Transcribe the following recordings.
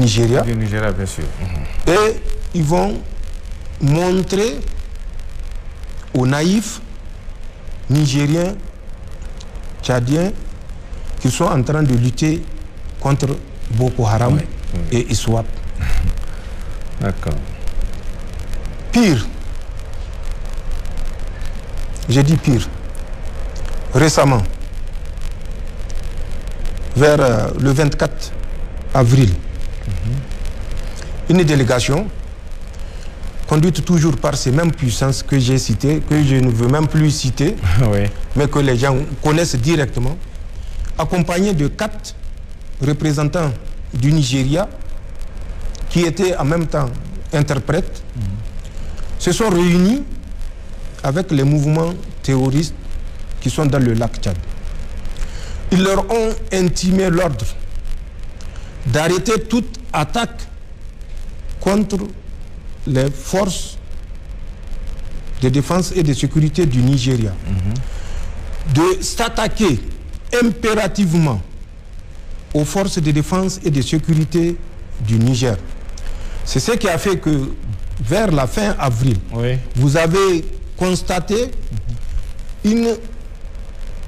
Nigeria. Du Nigeria, bien sûr. Et ils vont montrer aux naïfs nigériens, tchadiens, qui sont en train de lutter contre Boko Haram et ISWAP. D'accord. Pire, j'ai dit pire, récemment, vers le 24 avril, une délégation conduite toujours par ces mêmes puissances que j'ai citées, que je ne veux même plus citer, mais que les gens connaissent directement, accompagnée de 4 représentants du Nigeria qui étaient en même temps interprètes, se sont réunis avec les mouvements terroristes qui sont dans le lac Tchad. Ils leur ont intimé l'ordre d'arrêter toute attaque contre les forces de défense et de sécurité du Nigeria, de s'attaquer impérativement aux forces de défense et de sécurité du Niger. C'est ce qui a fait que vers la fin avril, vous avez constaté une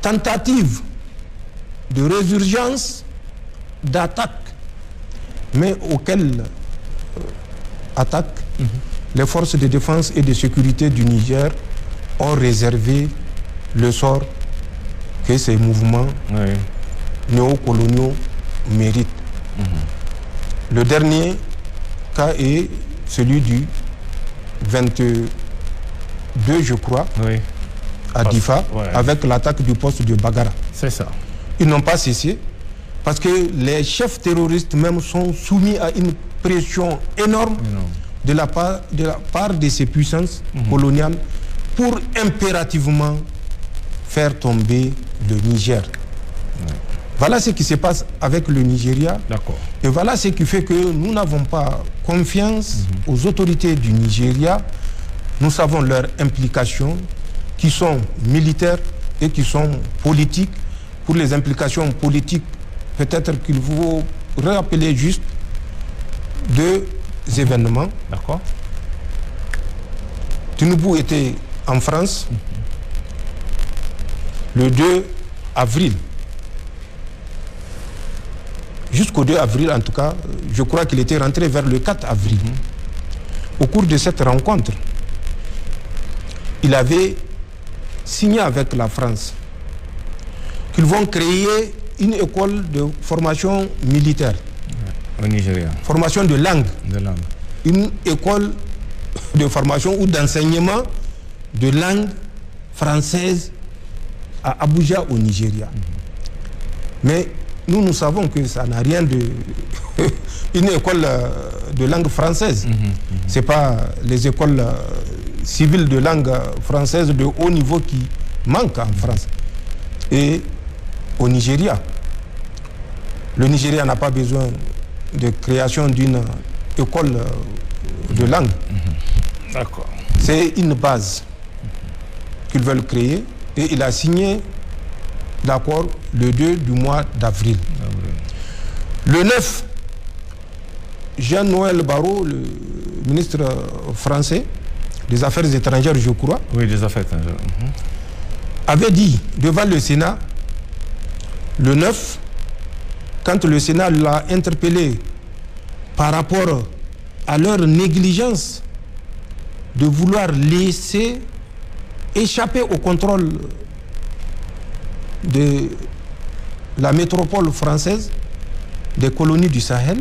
tentative de résurgence d'attaque, mais auquel attaque les forces de défense et de sécurité du Niger ont réservé le sort que ces mouvements néocoloniaux méritent. Le dernier cas est celui du 22, je crois, à Difa, avec l'attaque du poste de Bagara. C'est ça. Ils n'ont pas cessé, parce que les chefs terroristes même sont soumis à une pression énorme de la part de ces puissances coloniales pour impérativement faire tomber le Niger. Voilà ce qui se passe avec le Nigeria. Et voilà ce qui fait que nous n'avons pas confiance aux autorités du Nigeria. Nous savons leurs implications, qui sont militaires et qui sont politiques. Pour les implications politiques, peut-être qu'il faut rappeler juste 2 événements. Tinubu était en France le 2 avril. Jusqu'au 2 avril, en tout cas, je crois qu'il était rentré vers le 4 avril. Au cours de cette rencontre, il avait signé avec la France qu'ils vont créer une école de formation militaire. Au Nigeria. Formation de langue. Une école de formation ou d'enseignement de langue française à Abuja, au Nigeria. Mais nous savons que ça n'a rien de... une école de langue française. Ce n'est pas les écoles civiles de langue française de haut niveau qui manquent en France. Et au Nigeria, le Nigeria n'a pas besoin de création d'une école de langue. C'est une base qu'ils veulent créer et il a signé l'accord le 2 du mois d'avril. Le 9, Jean-Noël Barrot, le ministre français des Affaires étrangères, je crois, des Affaires étrangères, avait dit devant le Sénat, le 9, quand le Sénat l'a interpellé par rapport à leur négligence de vouloir laisser échapper au contrôle de la métropole française, des colonies du Sahel,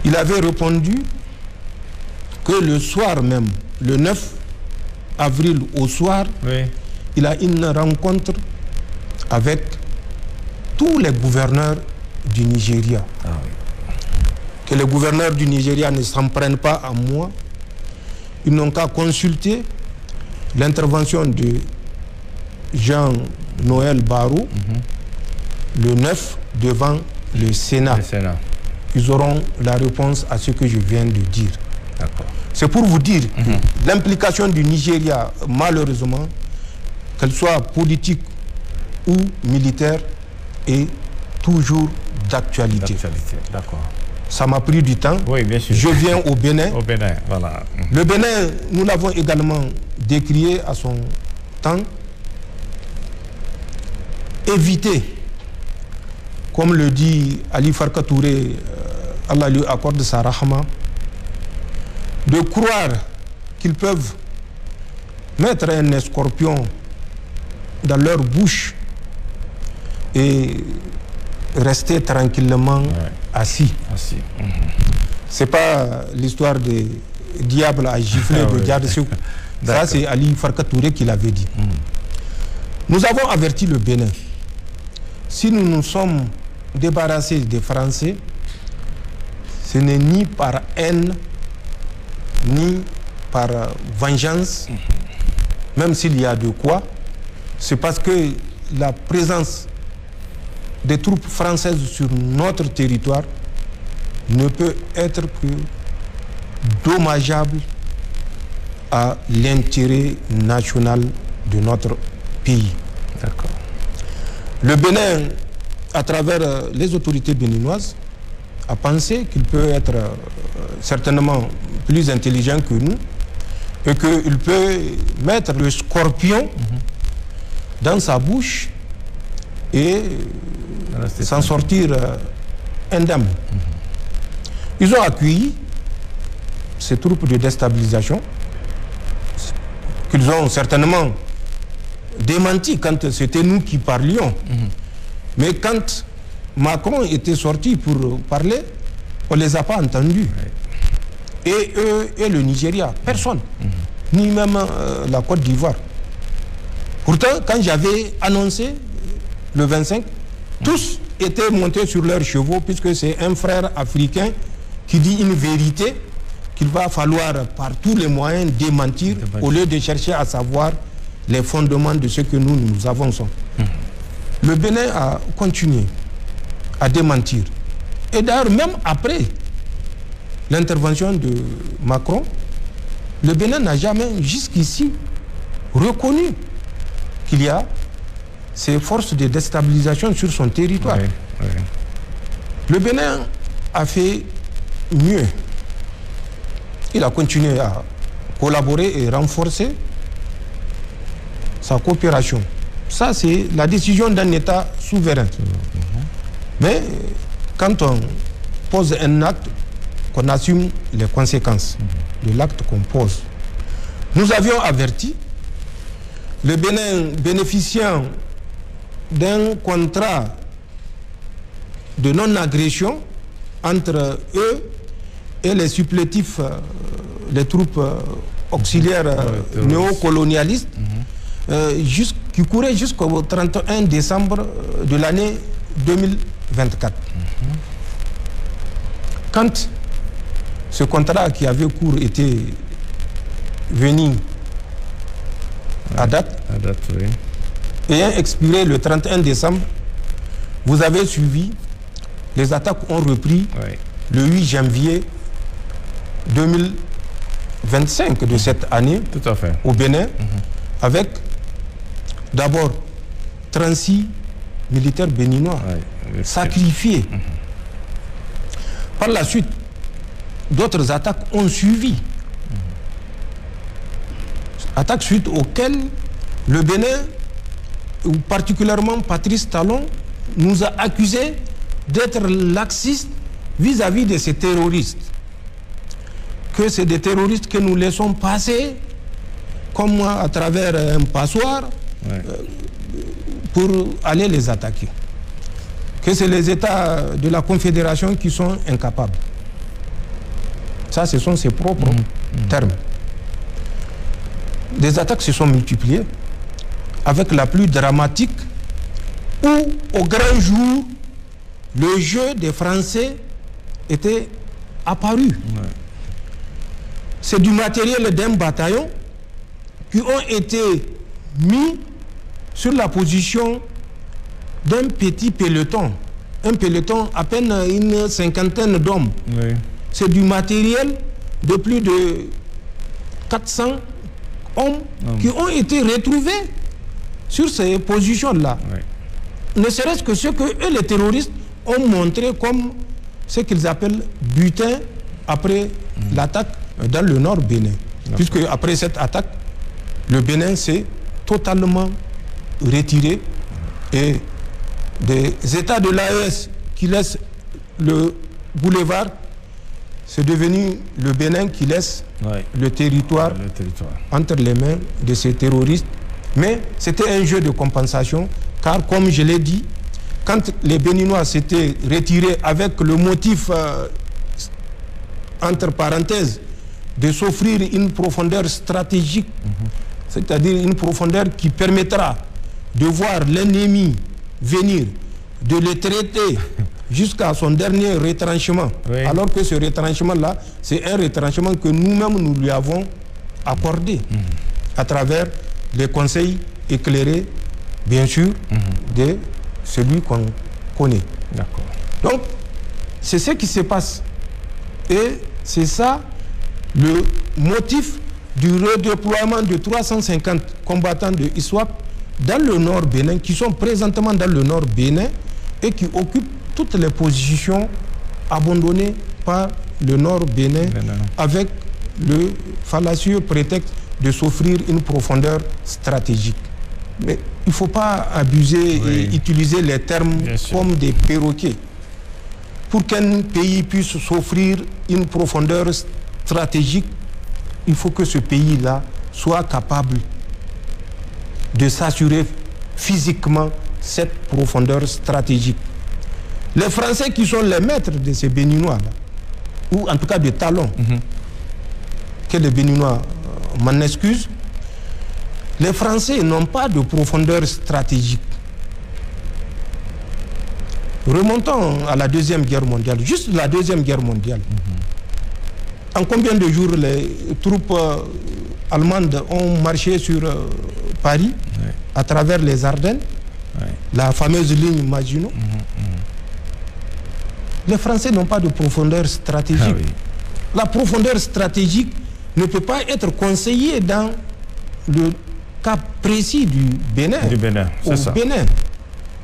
il avait répondu que le soir même, le 9 avril au soir, il a une rencontre avec tous les gouverneurs du Nigeria. Que les gouverneurs du Nigeria ne s'en prennent pas à moi. Ils n'ont qu'à consulter l'intervention de Jean-Noël Barrot le 9 devant le Sénat. Ils auront la réponse à ce que je viens de dire. C'est pour vous dire que l'implication du Nigeria, malheureusement, qu'elle soit politique ou militaire, est toujours d'actualité. Ça m'a pris du temps. Oui, bien sûr. Je viens au Bénin. Au Bénin, voilà. Le Bénin, nous l'avons également décrié à son temps. Éviter, comme le dit Ali Farka Touré, Allah lui accorde sa rahma, de croire qu'ils peuvent mettre un escorpion dans leur bouche et rester tranquillement assis. C'est pas l'histoire des diables à gifler de Diad Sekou. Ça, c'est Ali Farka Touré qui l'avait dit. Nous avons averti le Bénin. Si nous nous sommes débarrassés des Français, ce n'est ni par haine, ni par vengeance, même s'il y a de quoi, c'est parce que la présence des troupes françaises sur notre territoire ne peut être que dommageable à l'intérêt national de notre pays. D'accord. Le Bénin, à travers les autorités béninoises, a pensé qu'il peut être certainement plus intelligent que nous et qu'il peut mettre le scorpion dans sa bouche et s'en sortir indemne. Ils ont accueilli ces troupes de déstabilisation qu'ils ont certainement démenti quand c'était nous qui parlions. Mais quand Macron était sorti pour parler, on ne les a pas entendus. Et eux et le Nigeria, personne. Ni même la Côte d'Ivoire. Pourtant, quand j'avais annoncé le 25, tous étaient montés sur leurs chevaux, puisque c'est un frère africain qui dit une vérité qu'il va falloir par tous les moyens démentir au lieu de chercher à savoir les fondements de ce que nous avançons. Le Bénin a continué à démentir. Et d'ailleurs, même après l'intervention de Macron, le Bénin n'a jamais jusqu'ici reconnu qu'il y a ces forces de déstabilisation sur son territoire. Le Bénin a fait mieux. Il a continué à collaborer et renforcer sa coopération. Ça, c'est la décision d'un État souverain. Mais quand on pose un acte, qu'on assume les conséquences de l'acte qu'on pose. Nous avions averti le Bénin bénéficiant d'un contrat de non-agression entre eux et les supplétifs, les troupes auxiliaires néocolonialistes, qui courait jusqu'au 31 décembre de l'année 2024. Quand ce contrat qui avait cours était venu à date, ayant expiré le 31 décembre, vous avez suivi, les attaques ont repris le 8 janvier 2025 de cette année. Tout à fait. Au Bénin, avec d'abord 36 militaires béninois sacrifiés. Par la suite, d'autres attaques ont suivi. Attaques suite auxquelles le Bénin, ou particulièrement Patrice Talon, nous a accusés d'être laxistes vis-à-vis de ces terroristes. Que c'est des terroristes que nous laissons passer, comme moi, à travers un passoire, pour aller les attaquer. Que c'est les États de la Confédération qui sont incapables. Ça, ce sont ses propres termes. Des attaques se sont multipliées, avec la plus dramatique, où, au grand jour, le jeu des Français était apparu. C'est du matériel d'un bataillon qui ont été mis sur la position d'un petit peloton. Un peloton à peine une cinquantaine d'hommes. C'est du matériel de plus de 400 hommes qui ont été retrouvés sur ces positions-là. Ne serait-ce que ce que eux, les terroristes, ont montré comme ce qu'ils appellent butin après l'attaque dans le nord Bénin. Puisque après cette attaque, le Bénin s'est totalement retiré et des États de l'AES qui laissent le boulevard, c'est devenu le Bénin qui laisse le territoire entre les mains de ces terroristes. Mais c'était un jeu de compensation, car comme je l'ai dit, quand les Béninois s'étaient retirés avec le motif, entre parenthèses, de s'offrir une profondeur stratégique, c'est-à-dire une profondeur qui permettra de voir l'ennemi venir, de le traiter jusqu'à son dernier retranchement. Alors que ce retranchement-là, c'est un retranchement que nous-mêmes nous lui avons accordé à travers les conseils éclairés, bien sûr, de celui qu'on connaît. Donc, c'est ce qui se passe. Et c'est ça le motif du redéploiement de 350 combattants de ISWAP dans le nord Bénin, qui sont présentement dans le nord Bénin et qui occupent toutes les positions abandonnées par le nord Bénin avec le fallacieux prétexte de s'offrir une profondeur stratégique. Mais il ne faut pas abuser et utiliser les termes comme des perroquets. Pour qu'un pays puisse s'offrir une profondeur stratégique, il faut que ce pays-là soit capable de s'assurer physiquement cette profondeur stratégique. Les Français qui sont les maîtres de ces Béninois-là, ou en tout cas de talons, que les Béninois m'en excusent, les Français n'ont pas de profondeur stratégique. Remontons à la Deuxième Guerre mondiale, juste la Deuxième Guerre mondiale. En combien de jours les troupes allemandes ont marché sur Paris, à travers les Ardennes, la fameuse ligne Maginot? Les Français n'ont pas de profondeur stratégique. La profondeur stratégique ne peut pas être conseillée dans le cas précis du Bénin. Bénin.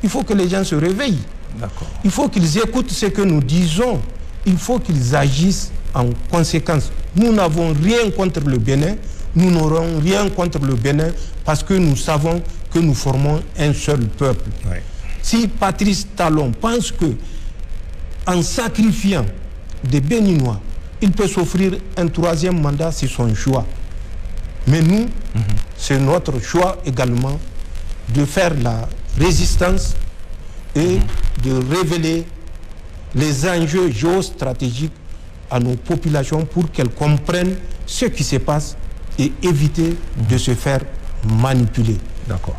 Il faut que les gens se réveillent. Il faut qu'ils écoutent ce que nous disons. Il faut qu'ils agissent en conséquence. Nous n'avons rien contre le Bénin. Nous n'aurons rien contre le Bénin parce que nous savons que nous formons un seul peuple. Si Patrice Talon pense que en sacrifiant des Béninois, il peut s'offrir un troisième mandat, c'est son choix. Mais nous, c'est notre choix également de faire la résistance et de révéler les enjeux géostratégiques à nos populations pour qu'elles comprennent ce qui se passe et éviter de se faire manipuler.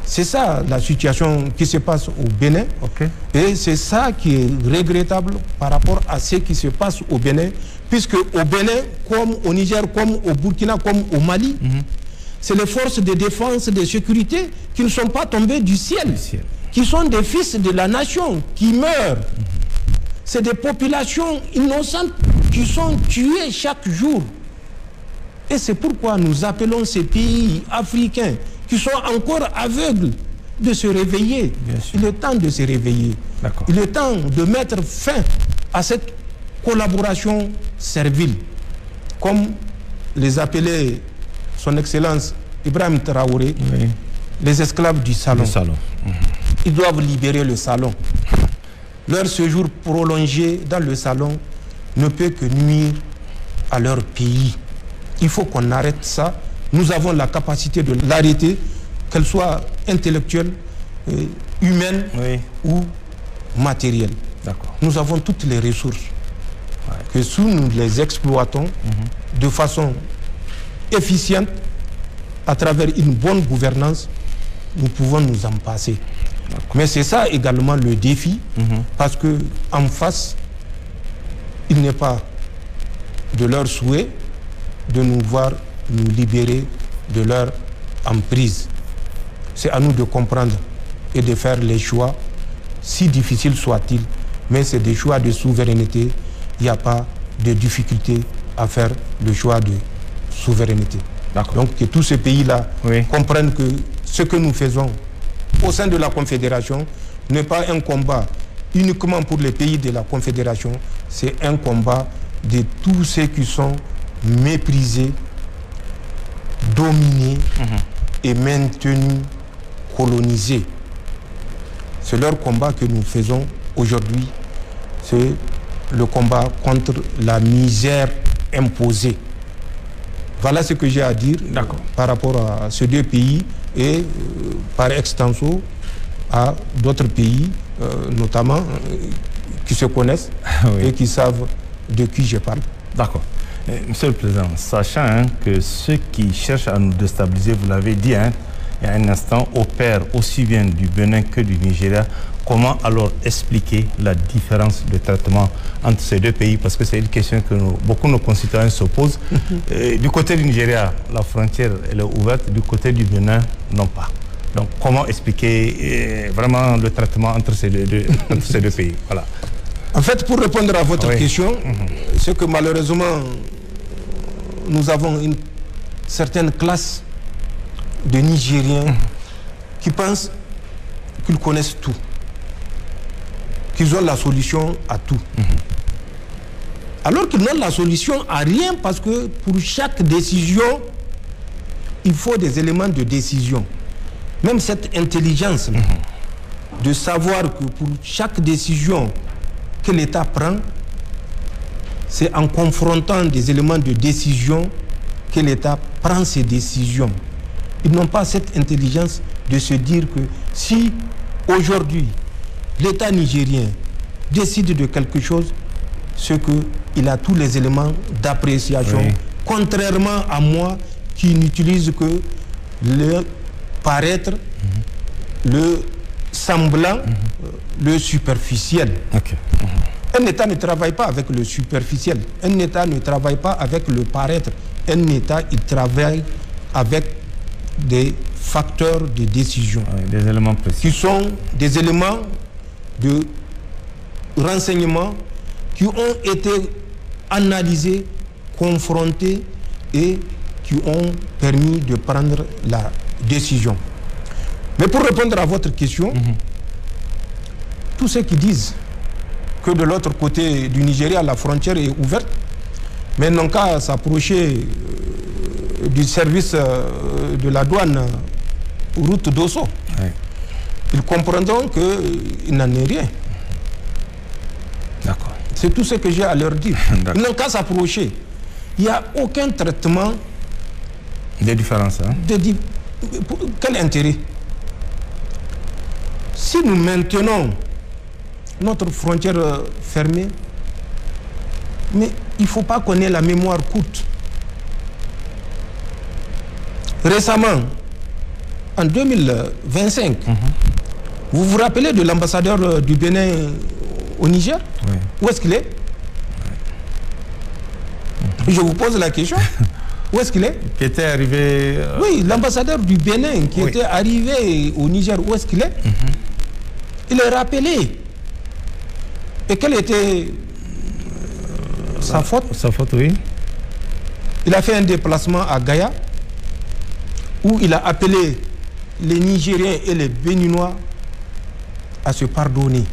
C'est ça la situation qui se passe au Bénin. Et c'est ça qui est regrettable par rapport à ce qui se passe au Bénin, puisque au Bénin, comme au Niger, comme au Burkina, comme au Mali, c'est les forces de défense et de sécurité qui ne sont pas tombées du ciel, qui sont des fils de la nation, qui meurent. C'est des populations innocentes qui sont tuées chaque jour. Et c'est pourquoi nous appelons ces pays africains qui sont encore aveugles de se réveiller. Il est temps de se réveiller. Il est temps de mettre fin à cette collaboration servile. Comme les appelait son Excellence Ibrahim Traoré, les esclaves du salon. Ils doivent libérer le salon. Leur séjour prolongé dans le salon ne peut que nuire à leur pays. Il faut qu'on arrête ça. Nous avons la capacité de l'arrêter, qu'elle soit intellectuelle, humaine ou matérielle. Nous avons toutes les ressources. Que si nous les exploitons de façon efficiente, à travers une bonne gouvernance, nous pouvons nous en passer. Mais c'est ça également le défi, parce qu'en face, il n'est pas de leur souhait de nous voir nous libérer de leur emprise. C'est à nous de comprendre et de faire les choix, si difficiles soient-ils, mais c'est des choix de souveraineté. Il n'y a pas de difficulté à faire le choix de souveraineté. Donc que tous ces pays-là comprennent que ce que nous faisons au sein de la Confédération n'est pas un combat uniquement pour les pays de la Confédération, c'est un combat de tous ceux qui sont méprisés, dominés et maintenus colonisés. C'est leur combat que nous faisons aujourd'hui. C'est le combat contre la misère imposée. Voilà ce que j'ai à dire par rapport à ces deux pays et par extenso à d'autres pays, notamment qui se connaissent et qui savent de qui je parle. D'accord. Monsieur le Président, sachant que ceux qui cherchent à nous déstabiliser, vous l'avez dit, il y a un instant, opèrent aussi bien du Bénin que du Nigeria, comment alors expliquer la différence de traitement entre ces deux pays? Parce que c'est une question que beaucoup de nos concitoyens se posent. Du côté du Nigeria, la frontière elle est ouverte, du côté du Bénin, non pas. Donc comment expliquer vraiment le traitement entre ces deux pays? Voilà. En fait, pour répondre à votre question, c'est que malheureusement, nous avons une certaine classe de Nigériens qui pensent qu'ils connaissent tout, qu'ils ont la solution à tout. Alors qu'ils n'ont la solution à rien, parce que pour chaque décision, il faut des éléments de décision. Même cette intelligence de savoir que pour chaque décision que l'État prend, c'est en confrontant des éléments de décision que l'État prend ses décisions. Ils n'ont pas cette intelligence de se dire que si aujourd'hui l'État nigérien décide de quelque chose, c'est qu'il a tous les éléments d'appréciation, contrairement à moi qui n'utilise que le paraître, le semblant, le superficiel. Un État ne travaille pas avec le superficiel. Un État ne travaille pas avec le paraître. Un État, il travaille avec des facteurs de décision. Des éléments précis. Qui sont des éléments de renseignement qui ont été analysés, confrontés et qui ont permis de prendre la décision. Mais pour répondre à votre question, tous ceux qui disent que de l'autre côté du Nigeria, la frontière est ouverte, mais n'ont qu'à s'approcher du service de la douane route d'Osso. Ils comprendront qu'il n'en est rien. D'accord. C'est tout ce que j'ai à leur dire. Ils n'ont qu'à s'approcher. Il n'y a aucun traitement. Des différences. Quel intérêt? Si nous maintenons notre frontière fermée, mais il ne faut pas qu'on ait la mémoire courte. Récemment, en 2025, vous vous rappelez de l'ambassadeur du Bénin au Niger? Où est-ce qu'il est? Je vous pose la question. Où est-ce qu'il est? Qui était arrivé... Oui, l'ambassadeur du Bénin qui était arrivé au Niger, où est-ce qu'il est? Il est rappelé. Et quelle était sa faute? Sa faute, oui. Il a fait un déplacement à Gaïa où il a appelé les Nigériens et les Béninois à se pardonner.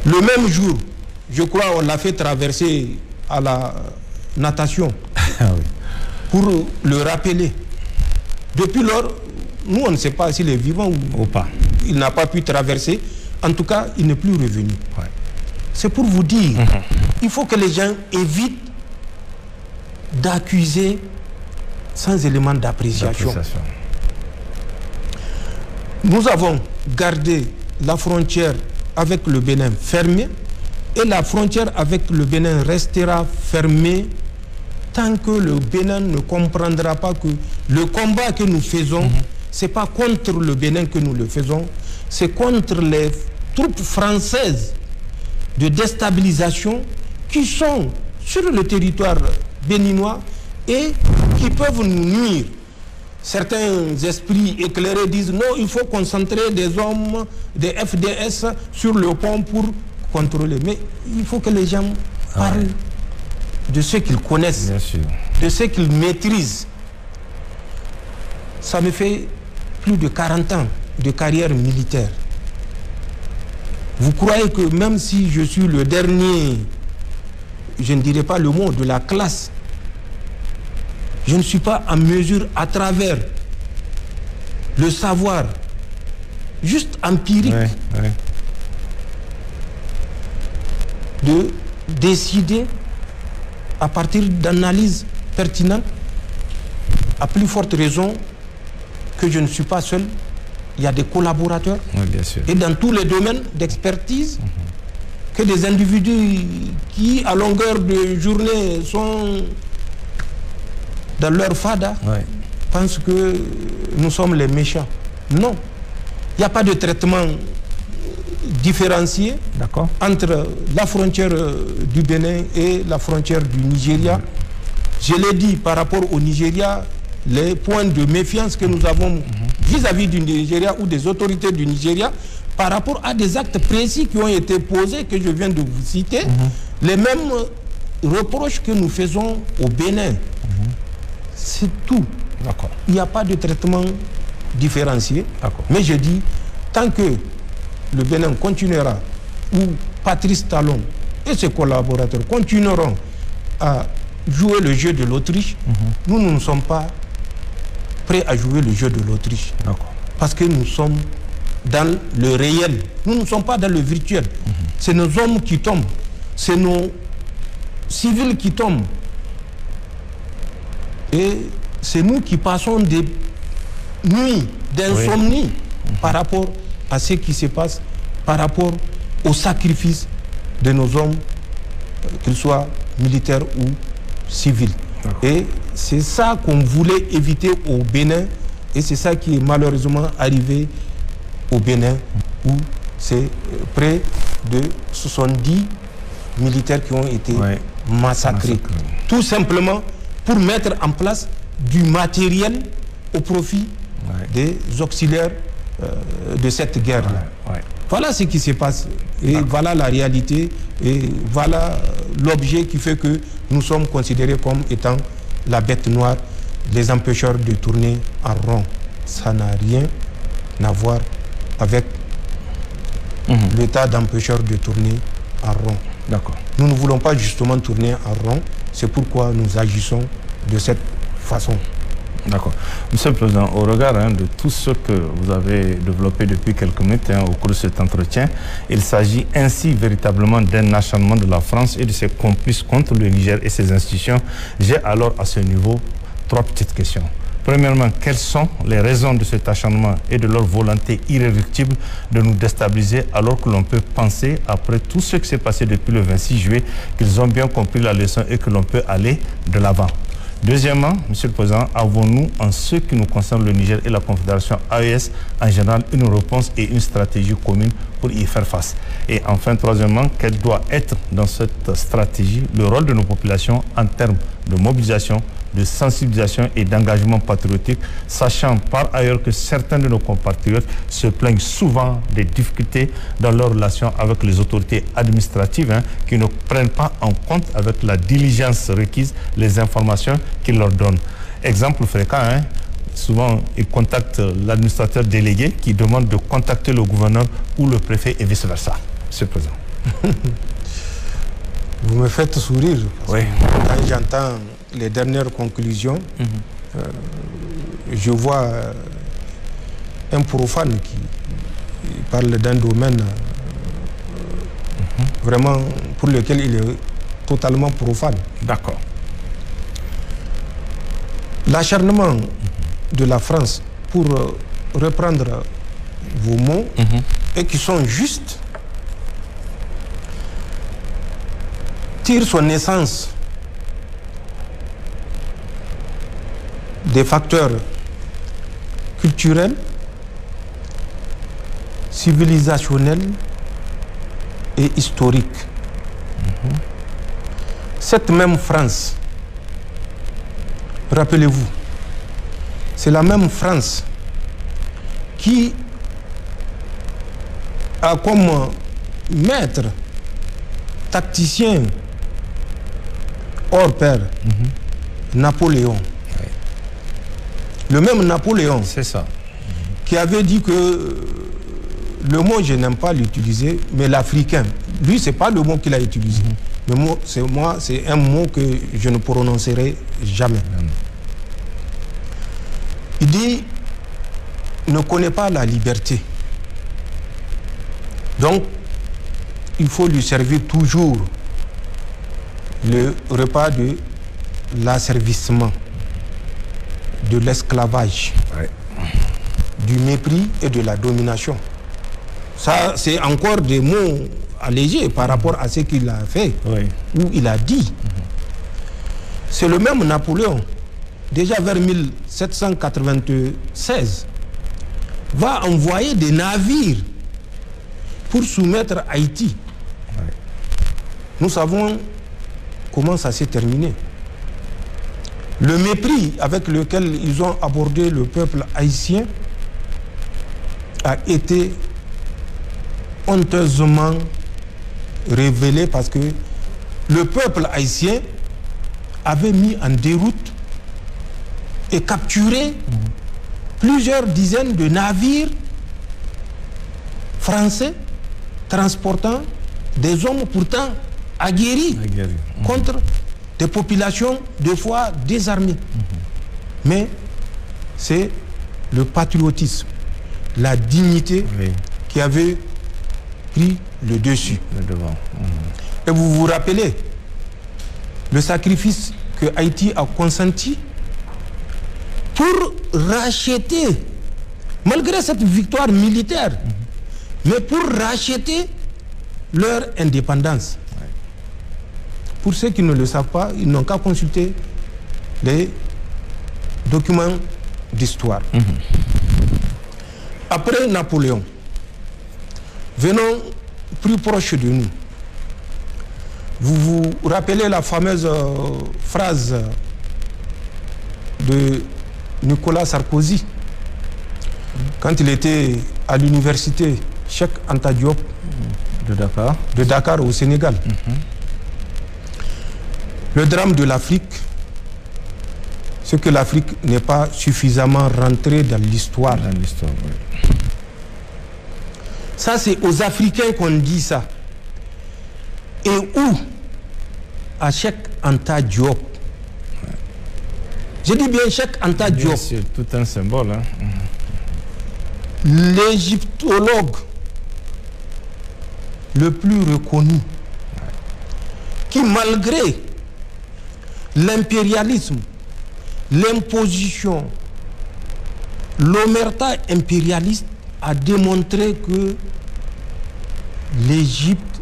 Le même jour, je crois, on l'a fait traverser à la natation pour le rappeler. Depuis lors, nous, on ne sait pas s'il est vivant ou pas. Il n'a pas pu traverser. En tout cas, il n'est plus revenu. C'est pour vous dire, il faut que les gens évitent d'accuser sans élément d'appréciation. Nous avons gardé la frontière avec le Bénin fermée et la frontière avec le Bénin restera fermée tant que le Bénin ne comprendra pas que le combat que nous faisons, ce n'est pas contre le Bénin que nous le faisons, c'est contre les troupes françaises de déstabilisation qui sont sur le territoire béninois et qui peuvent nous nuire. Certains esprits éclairés disent non, il faut concentrer des hommes, des FDS sur le pont pour contrôler. Mais il faut que les gens parlent de ce qu'ils connaissent, de ce qu'ils maîtrisent. Ça me fait plus de 40 ans de carrière militaire. Vous croyez que même si je suis le dernier, je ne dirais pas le mot, de la classe, je ne suis pas en mesure, à travers le savoir, juste empirique, de décider à partir d'analyses pertinentes, à plus forte raison que je ne suis pas seul, il y a des collaborateurs, bien sûr. Et dans tous les domaines d'expertise, que des individus qui, à longueur de journée, sont dans leur fada, pensent que nous sommes les méchants. Non. Il n'y a pas de traitement différencié entre la frontière du Bénin et la frontière du Nigeria. Je l'ai dit par rapport au Nigeria, les points de méfiance que nous avons vis-à-vis du Nigeria ou des autorités du Nigeria par rapport à des actes précis qui ont été posés, que je viens de vous citer, les mêmes reproches que nous faisons au Bénin. C'est tout. Il n'y a pas de traitement différencié. Mais je dis, tant que le Bénin continuera, ou Patrice Talon et ses collaborateurs continueront à jouer le jeu de l'Autriche, nous ne sommes pas prêts à jouer le jeu de l'Autriche. Parce que nous sommes dans le réel. Nous ne sommes pas dans le virtuel. C'est nos hommes qui tombent. C'est nos civils qui tombent. Et c'est nous qui passons des nuits d'insomnie par rapport à ce qui se passe, par rapport au sacrifice de nos hommes, qu'ils soient militaires ou civils. Et c'est ça qu'on voulait éviter au Bénin, et c'est ça qui est malheureusement arrivé au Bénin, où c'est près de 70 militaires qui ont été massacrés. Tout simplement pour mettre en place du matériel au profit des auxiliaires de cette guerre-là. Voilà ce qui se passe. Et voilà la réalité. Et voilà l'objet qui fait que nous sommes considérés comme étant la bête noire, les empêcheurs de tourner en rond. Ça n'a rien à voir avec l'état d'empêcheur de tourner en rond. Nous ne voulons pas justement tourner en rond. C'est pourquoi nous agissons de cette façon. Monsieur le Président, au regard de tout ce que vous avez développé depuis quelques minutes au cours de cet entretien, il s'agit ainsi véritablement d'un acharnement de la France et de ses complices contre le Niger et ses institutions. J'ai alors à ce niveau 3 petites questions. Premièrement, quelles sont les raisons de cet acharnement et de leur volonté irréductible de nous déstabiliser, alors que l'on peut penser, après tout ce qui s'est passé depuis le 26 juillet, qu'ils ont bien compris la leçon et que l'on peut aller de l'avant? Deuxièmement, Monsieur le Président, avons-nous, en ce qui nous concerne le Niger et la Confédération AES en général, une réponse et une stratégie commune pour y faire face? Et enfin, troisièmement, quel doit être dans cette stratégie le rôle de nos populations en termes de mobilisation, de sensibilisation et d'engagement patriotique, sachant par ailleurs que certains de nos compatriotes se plaignent souvent des difficultés dans leurs relations avec les autorités administratives qui ne prennent pas en compte avec la diligence requise les informations qu'ils leur donnent. Exemple fréquent, souvent ils contactent l'administrateur délégué qui demande de contacter le gouverneur ou le préfet et vice-versa. Monsieur le Président. Vous me faites sourire. Quand j'entends les dernières conclusions, je vois un profane qui parle d'un domaine vraiment pour lequel il est totalement profane. L'acharnement de la France, pour reprendre vos mots, et qui sont justes, tire son essence des facteurs culturels, civilisationnels et historiques. Cette même France, rappelez-vous, c'est la même France qui a comme maître tacticien hors pair Napoléon. Le même Napoléon qui avait dit que le mot, je n'aime pas l'utiliser, mais l'Africain, lui, ce n'est pas le mot qu'il a utilisé. Le mot, c'est un mot que je ne prononcerai jamais. Il dit, ne connaît pas la liberté. Donc, il faut lui servir toujours le repas de l'asservissement, de l'esclavage, du mépris et de la domination. Ça, c'est encore des mots allégés par rapport à ce qu'il a fait ou il a dit. C'est le même Napoléon, déjà vers 1796, va envoyer des navires pour soumettre Haïti. Nous savons comment ça s'est terminé. Le mépris avec lequel ils ont abordé le peuple haïtien a été honteusement révélé parce que le peuple haïtien avait mis en déroute et capturé plusieurs dizaines de navires français transportant des hommes pourtant aguerris contre des populations deux fois désarmées. Mais c'est le patriotisme, la dignité qui avait pris le dessus. Et vous vous rappelez le sacrifice que Haïti a consenti pour racheter, malgré cette victoire militaire, mais pour racheter leur indépendance. Pour ceux qui ne le savent pas, ils n'ont qu'à consulter les documents d'histoire. Après Napoléon, venons plus proche de nous. Vous vous rappelez la fameuse phrase de Nicolas Sarkozy quand il était à l'université Cheikh Anta Diop de Dakar au Sénégal. Le drame de l'Afrique, c'est que l'Afrique n'est pas suffisamment rentrée dans l'histoire. Ça, c'est aux Africains qu'on dit ça. Et où? À Cheikh Anta Diop. Je dis bien Cheikh Anta Diop. C'est tout un symbole. L'égyptologue le plus reconnu, qui malgré l'impérialisme, l'imposition, l'omerta impérialiste, a démontré que l'Égypte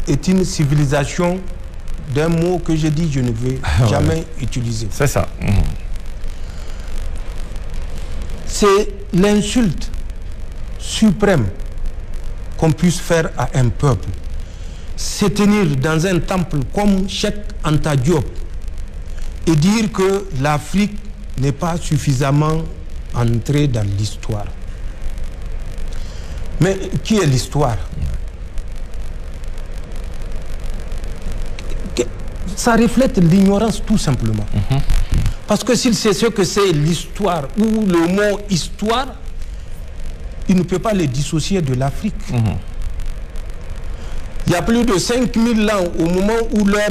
est une civilisation d'un mot que je dis je ne veux jamais utiliser. C'est ça. C'est l'insulte suprême qu'on puisse faire à un peuple. Se tenir dans un temple comme Cheikh Anta Diop et dire que l'Afrique n'est pas suffisamment entrée dans l'histoire. Mais qui est l'histoire? Ça reflète l'ignorance tout simplement. Parce que s'il sait ce que c'est l'histoire ou le mot histoire, il ne peut pas les dissocier de l'Afrique. Il y a plus de 5000 ans, au moment où leur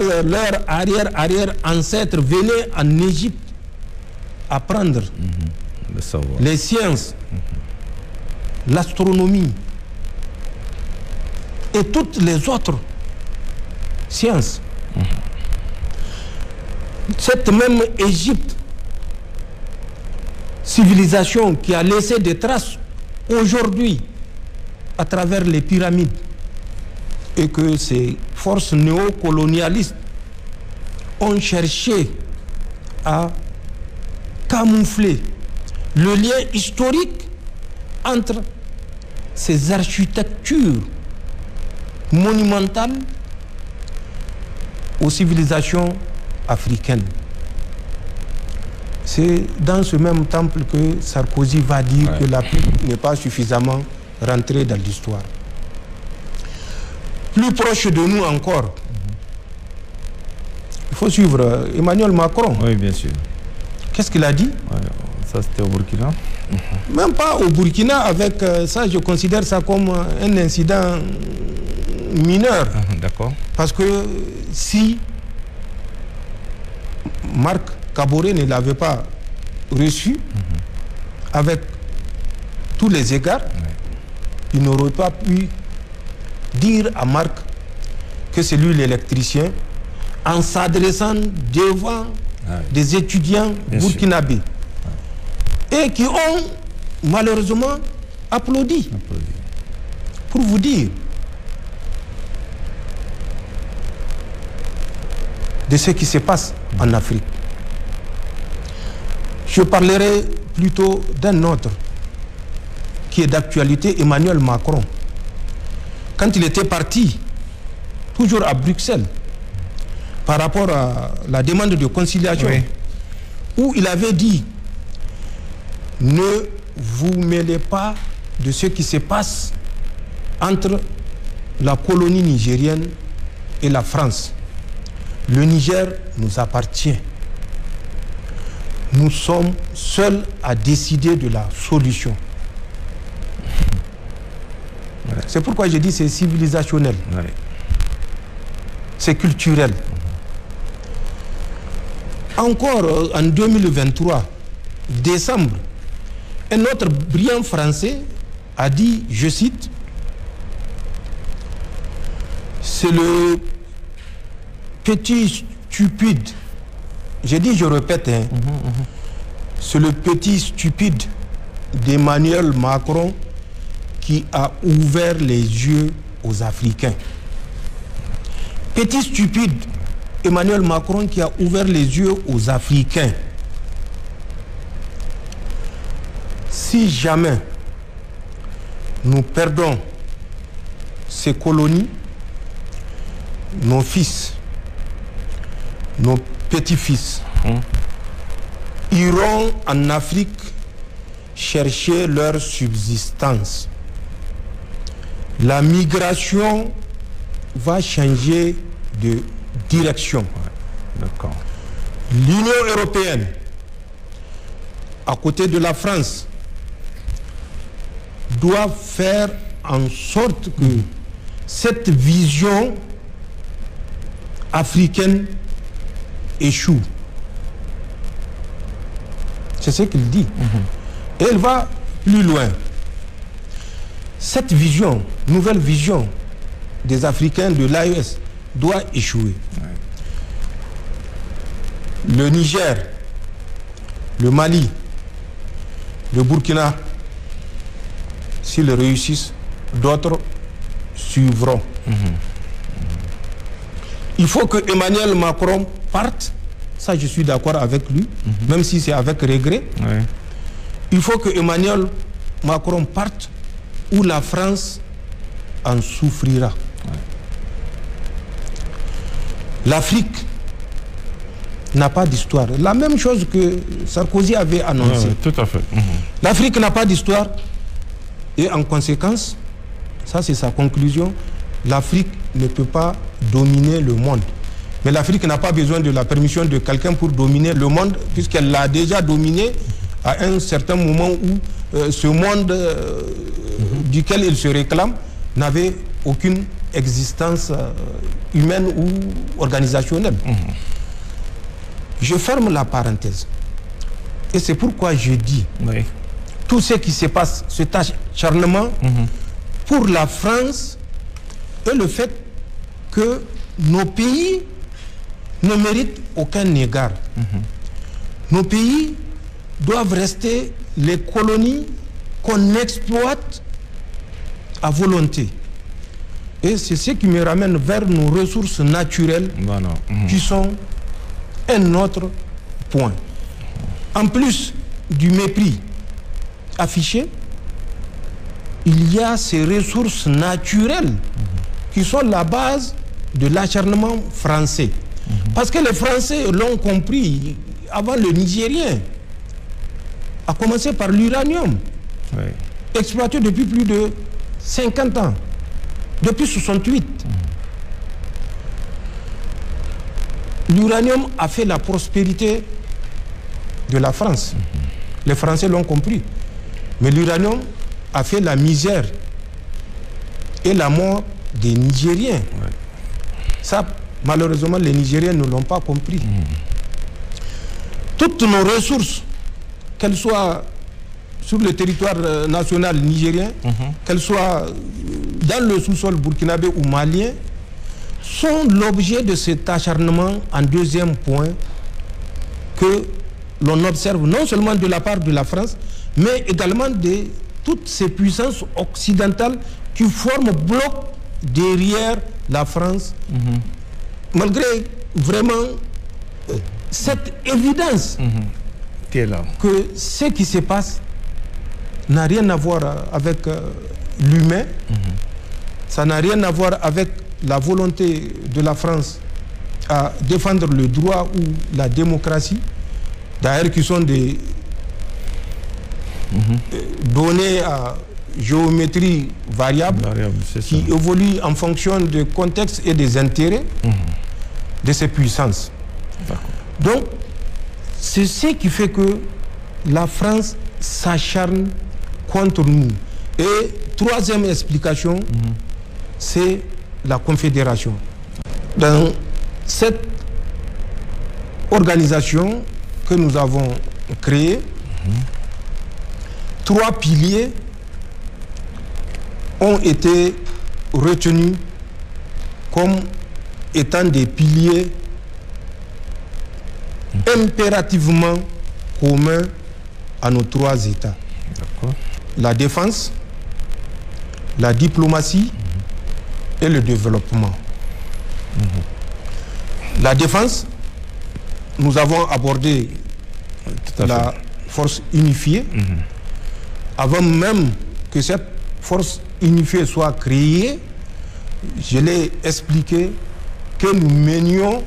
arrière-ancêtre venait en Égypte apprendre les sciences, l'astronomie et toutes les autres sciences. Cette même Égypte, civilisation qui a laissé des traces aujourd'hui à travers les pyramides, et que ces forces néocolonialistes ont cherché à camoufler le lien historique entre ces architectures monumentales aux civilisations africaines. C'est dans ce même temple que Sarkozy va dire que l'Afrique n'est pas suffisamment rentrée dans l'histoire. Plus proche de nous encore, il faut suivre Emmanuel Macron. Oui, bien sûr. Qu'est-ce qu'il a dit? Ça, c'était au Burkina. Même pas au Burkina, avec ça, je considère ça comme un incident mineur. D'accord. Parce que si Marc Kaboré ne l'avait pas reçu, avec tous les égards, il n'aurait pas pu dire à Marc que c'est lui l'électricien en s'adressant devant des étudiants burkinabés et qui ont malheureusement applaudi. Pour vous dire de ce qui se passe en Afrique. Je parlerai plutôt d'un autre qui est d'actualité, Emmanuel Macron. Quand il était parti, toujours à Bruxelles, par rapport à la demande de conciliation, où il avait dit « Ne vous mêlez pas de ce qui se passe entre la colonie nigérienne et la France. Le Niger nous appartient. Nous sommes seuls à décider de la solution. » C'est pourquoi je dis c'est civilisationnel. C'est culturel. Encore en 2023, décembre, un autre brillant Français a dit, je cite, « C'est le petit stupide ». J'ai dit, je répète, c'est le petit stupide d'Emmanuel Macron qui a ouvert les yeux aux Africains. Petit stupide, Emmanuel Macron qui a ouvert les yeux aux Africains. Si jamais nous perdons ces colonies, nos fils, nos petits-fils iront en Afrique chercher leur subsistance. La migration va changer de direction. L'Union européenne, à côté de la France, doit faire en sorte que cette vision africaine échoue. C'est ce qu'il dit. Et elle va plus loin. Cette vision, nouvelle vision des Africains de l'AES doit échouer. Le Niger, le Mali, le Burkina, s'ils réussissent, d'autres suivront. Il faut que Emmanuel Macron parte, ça je suis d'accord avec lui, même si c'est avec regret. Il faut que Emmanuel Macron parte où la France en souffrira. L'Afrique n'a pas d'histoire. La même chose que Sarkozy avait annoncé. Tout à fait. L'Afrique n'a pas d'histoire et en conséquence, ça c'est sa conclusion, l'Afrique ne peut pas dominer le monde. Mais l'Afrique n'a pas besoin de la permission de quelqu'un pour dominer le monde, puisqu'elle l'a déjà dominé à un certain moment où ce monde duquel il se réclame n'avait aucune existence humaine ou organisationnelle. Je ferme la parenthèse. Et c'est pourquoi je dis tout ce qui se passe, cet acharnement pour la France et le fait que nos pays ne méritent aucun égard. Nos pays doivent rester les colonies qu'on exploite à volonté. Et c'est ce qui me ramène vers nos ressources naturelles qui sont un autre point. En plus du mépris affiché, il y a ces ressources naturelles qui sont la base de l'acharnement français. Parce que les Français l'ont compris avant le Nigérien, à commencer par l'uranium, exploité depuis plus de 50 ans, depuis 68. L'uranium a fait la prospérité de la France. Les Français l'ont compris. Mais l'uranium a fait la misère et la mort des Nigériens. Ouais. Ça, malheureusement, les Nigériens ne l'ont pas compris. Toutes nos ressources, qu'elles soient sur le territoire national nigérien, qu'elles soient dans le sous-sol burkinabé ou malien, sont l'objet de cet acharnement en deuxième point que l'on observe non seulement de la part de la France, mais également de toutes ces puissances occidentales qui forment bloc derrière la France, malgré vraiment cette évidence que ce qui se passe n'a rien à voir avec l'humain, ça n'a rien à voir avec la volonté de la France à défendre le droit ou la démocratie, d'ailleurs qui sont des données à géométrie variable qui évoluent en fonction du contexte et des intérêts de ces puissances. Donc, c'est ce qui fait que la France s'acharne contre nous. Et troisième explication, c'est la Confédération. Dans cette organisation que nous avons créée, trois piliers ont été retenus comme étant des piliers impérativement communs à nos trois États. La défense, la diplomatie et le développement. La défense, nous avons abordé la force unifiée. Avant même que cette force unifiée soit créée, je l'ai expliqué que nous menions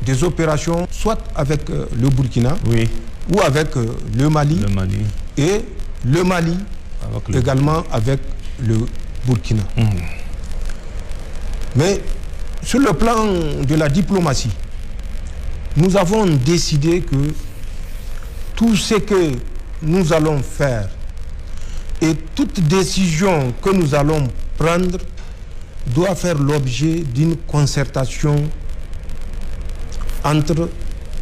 des opérations soit avec le Burkina ou avec le Mali, et le Mali également avec le Burkina. Mais sur le plan de la diplomatie, nous avons décidé que tout ce que nous allons faire et toute décision que nous allons prendre doit faire l'objet d'une concertation entre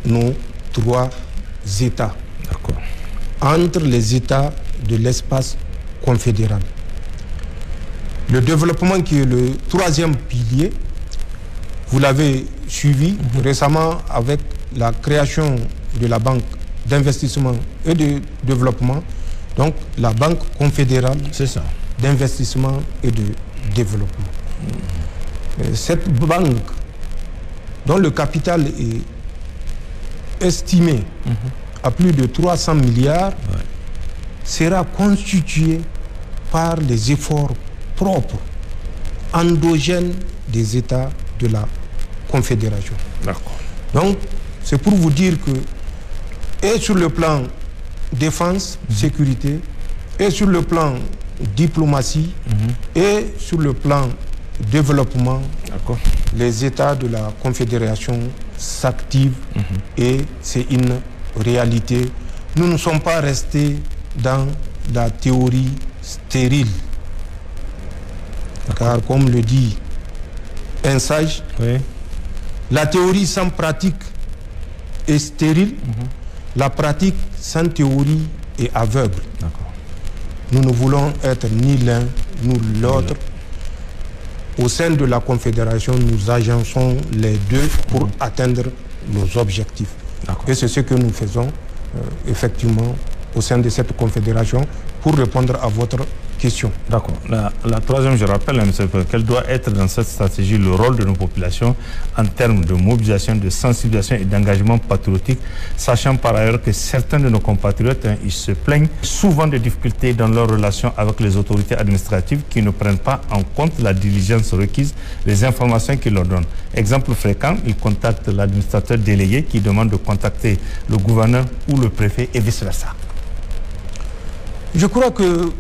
nos trois États, entre les États de l'espace confédéral. Le développement qui est le troisième pilier, vous l'avez suivi récemment avec la création de la Banque d'investissement et de développement, donc la Banque confédérale d'investissement et de développement. Cette banque, dont le capital est estimé à plus de 300 milliards, sera constituée par les efforts propres, endogènes des États de la Confédération. Donc, c'est pour vous dire que, et sur le plan défense, sécurité, et sur le plan diplomatie, et sur le plan développement, les États de la Confédération s'activent et c'est une réalité. Nous ne sommes pas restés dans la théorie stérile. Car comme le dit un sage, la théorie sans pratique est stérile, la pratique sans théorie est aveugle. Nous ne voulons être ni l'un ni l'autre. Au sein de la Confédération, nous agençons les deux pour atteindre nos objectifs. Et c'est ce que nous faisons effectivement au sein de cette Confédération pour répondre à votre question. D'accord. La troisième, je rappelle, quel doit être dans cette stratégie le rôle de nos populations en termes de mobilisation, de sensibilisation et d'engagement patriotique, sachant par ailleurs que certains de nos compatriotes, ils se plaignent souvent de difficultés dans leurs relations avec les autorités administratives qui ne prennent pas en compte la diligence requise, les informations qu'ils leur donnent. Exemple fréquent, ils contactent l'administrateur délégué qui demande de contacter le gouverneur ou le préfet et vice-versa. Je crois que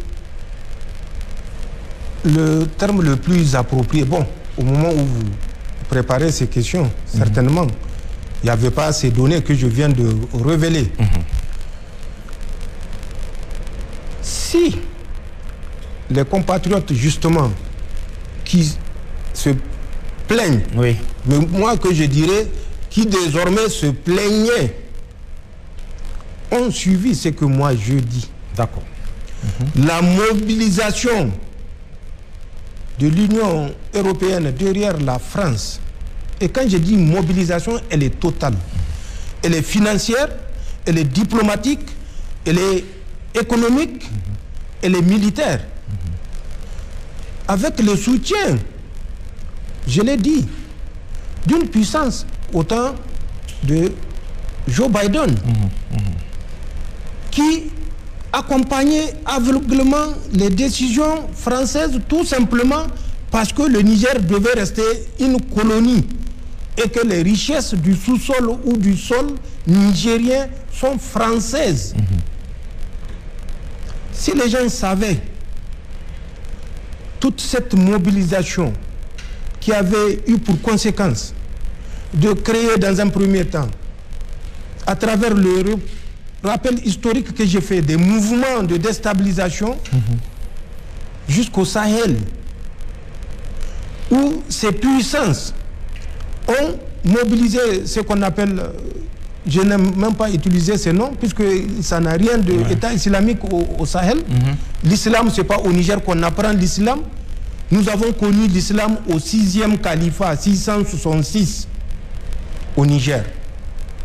le terme le plus approprié, bon, au moment où vous préparez ces questions, certainement, il n'y avait pas ces données que je viens de révéler. Si Si les compatriotes, justement, qui se plaignent, oui. mais moi que je dirais, qui désormais se plaignaient, ont suivi ce que moi je dis. D'accord. La mobilisation de l'Union européenne derrière la France, et quand je dis mobilisation, elle est totale. Elle est financière, elle est diplomatique, elle est économique, elle est militaire. Avec le soutien, je l'ai dit, d'une puissance autant de Joe Biden, qui accompagnait aveuglément les décisions françaises tout simplement parce que le Niger devait rester une colonie et que les richesses du sous-sol ou du sol nigérien sont françaises. Si les gens savaient toute cette mobilisation qui avait eu pour conséquence de créer dans un premier temps, à travers le rappel historique que j'ai fait des mouvements de déstabilisation jusqu'au Sahel, où ces puissances ont mobilisé ce qu'on appelle, je n'aime même pas utiliser ces noms, puisque ça n'a rien d'État islamique au Sahel. L'islam, ce n'est pas au Niger qu'on apprend l'islam. Nous avons connu l'islam au 6e califat, 666, au Niger.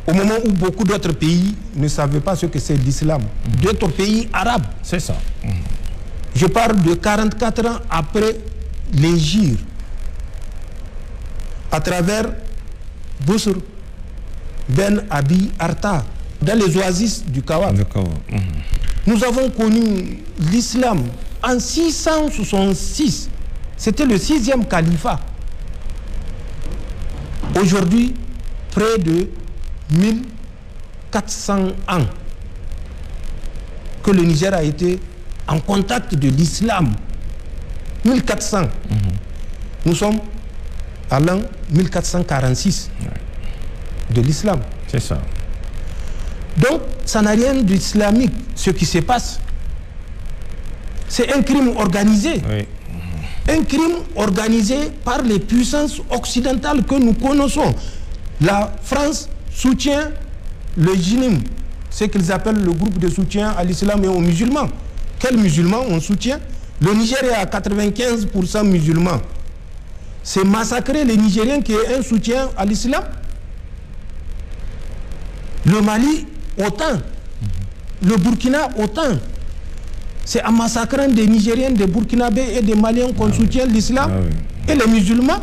Au moment où beaucoup d'autres pays ne savaient pas ce que c'est l'islam. D'autres pays arabes. C'est ça. Je parle de 44 ans après l'Hégire. À travers Bousr Ben Abi Arta, dans les oasis du Kawa. Nous avons connu l'islam en 666. C'était le 6e califat. Aujourd'hui, près de 1400 ans que le Niger a été en contact de l'islam. 1400. Nous sommes à l'an 1446 de l'islam. C'est ça. Donc, ça n'a rien d'islamique, ce qui se passe. C'est un crime organisé. Oui. Un crime organisé par les puissances occidentales que nous connaissons. La France soutient le JINIM, ce qu'ils appellent le groupe de soutien à l'islam et aux musulmans. Quels musulmans on soutient? Le Niger est à 95% musulmans. C'est massacrer les Nigériens qui est un soutien à l'islam. Le Mali, autant. Le Burkina, autant. C'est en massacrant des Nigériens, des Burkinabés et des Maliens qu'on soutient l'islam et les musulmans.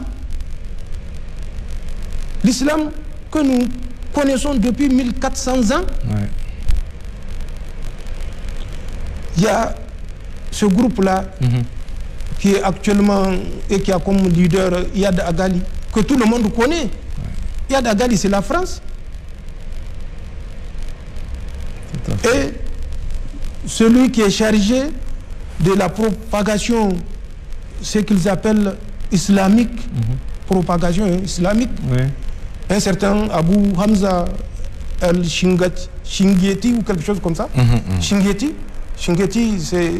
L'islam que nous connaissons depuis 1400 ans. Il y a ce groupe-là qui est actuellement et qui a comme leader Yad Agali, que tout le monde connaît. Yad Agali, c'est la France. Et celui qui est chargé de la propagation, ce qu'ils appellent islamique, propagation islamique, un certain Abu Hamza el-Shingieti ou quelque chose comme ça. Shingieti, c'est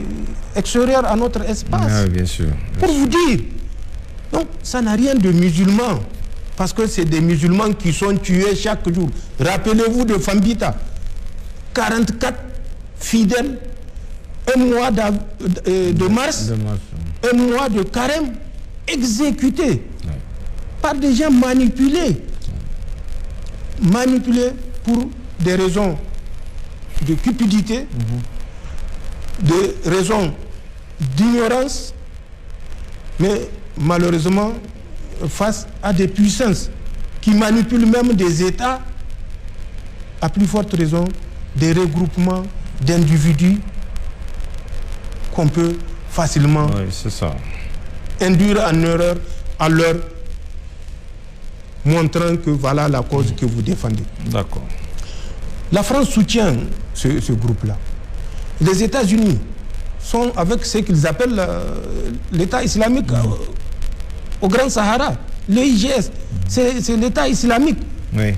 extérieur à notre espace. Bien sûr. Pour vous dire. Donc, ça n'a rien de musulman. Parce que c'est des musulmans qui sont tués chaque jour. Rappelez-vous de Fambita. 44 fidèles, un mois de mars, un mois de carême, exécutés par des gens manipulés. Manipulés pour des raisons de cupidité, des raisons d'ignorance, mais malheureusement face à des puissances qui manipulent même des États, à plus forte raison des regroupements d'individus qu'on peut facilement induire en erreur en leur montrant que voilà la cause que vous défendez. D'accord. La France soutient ce groupe-là. Les États-Unis sont avec ce qu'ils appellent l'État islamique au Grand Sahara. Le IGS, c'est l'État islamique. Oui.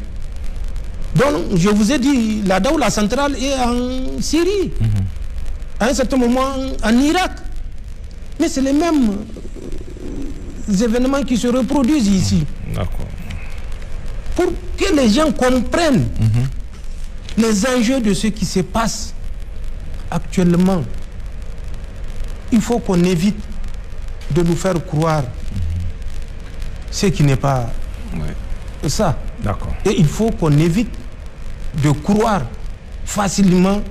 Donc, je vous ai dit, la Daoula centrale est en Syrie. à un certain moment en Irak. Mais c'est les mêmes événements qui se reproduisent ici. D'accord. Pour que les gens comprennent les enjeux de ce qui se passe actuellement, il faut qu'on évite de nous faire croire ce qui n'est pas ça. D'accord. Et il faut qu'on évite de croire facilement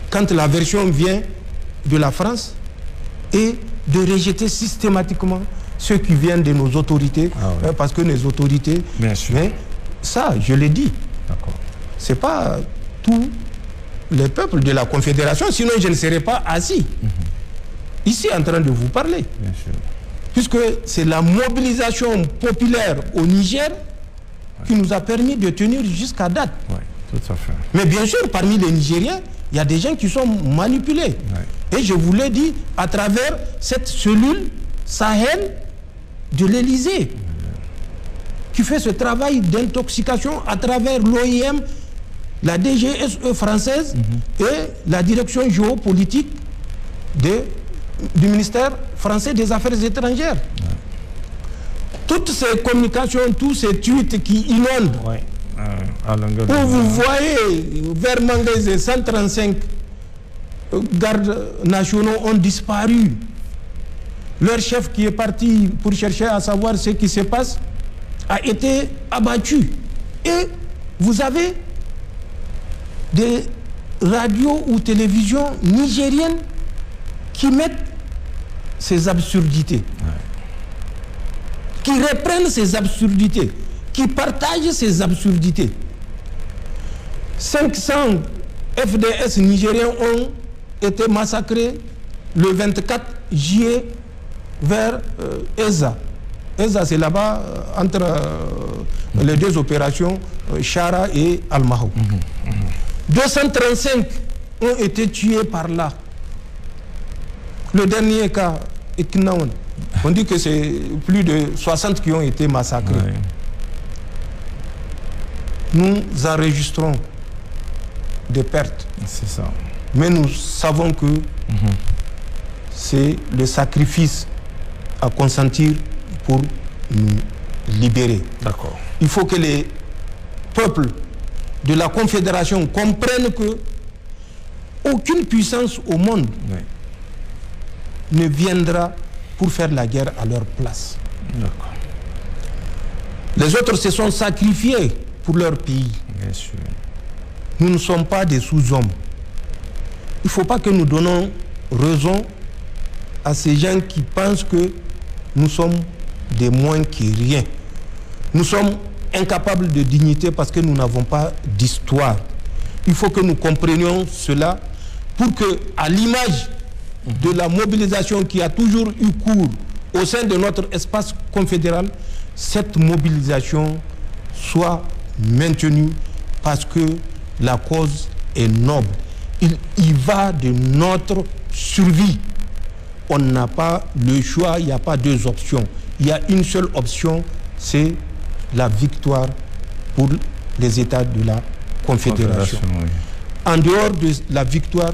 quand la version vient de la France et de rejeter systématiquement ceux qui viennent de nos autorités, parce que les autorités, bien sûr. Mais ça, je l'ai dit, c'est pas tous les peuples de la Confédération, sinon je ne serais pas assis ici en train de vous parler. Bien sûr. Puisque c'est la mobilisation populaire au Niger qui nous a permis de tenir jusqu'à date. Oui, tout à fait. Mais bien sûr, parmi les Nigériens, il y a des gens qui sont manipulés. Et je vous l'ai dit, à travers cette cellule Sahel de l'Élysée, qui fait ce travail d'intoxication à travers l'OIM, la DGSE française et la direction géopolitique du ministère français des Affaires étrangères. Toutes ces communications, tous ces tweets qui inondent, où vous voyez vers Mangaise, 135 gardes nationaux ont disparu. Leur chef qui est parti pour chercher à savoir ce qui se passe a été abattu. Et vous avez des radios ou télévisions nigériennes qui mettent ces absurdités, qui reprennent ces absurdités, qui partagent ces absurdités. 500 FDS nigériens ont été massacrés le 24 juillet vers Eza. Eza, c'est là-bas, entre les deux opérations, Chara et Al-Mahou. 235 ont été tués par là. Le dernier cas, Eknaoun, on dit que c'est plus de 60 qui ont été massacrés. Nous enregistrons des pertes. C'est ça. Mais nous savons que c'est le sacrifice à consentir pour nous libérer. D'accord. Il faut que les peuples de la Confédération comprennent que aucune puissance au monde ne viendra pour faire la guerre à leur place. D'accord. Les autres se sont sacrifiés pour leur pays. Bien sûr. Nous ne sommes pas des sous-hommes. Il ne faut pas que nous donnons raison à ces gens qui pensent que nous sommes des moins que rien. Nous sommes incapables de dignité parce que nous n'avons pas d'histoire. Il faut que nous comprenions cela pour que, à l'image de la mobilisation qui a toujours eu cours au sein de notre espace confédéral, cette mobilisation soit maintenue parce que la cause est noble. Il y va de notre survie. On n'a pas le choix, il n'y a pas deux options. Il y a une seule option, c'est la victoire pour les États de la Confédération. En dehors de la victoire,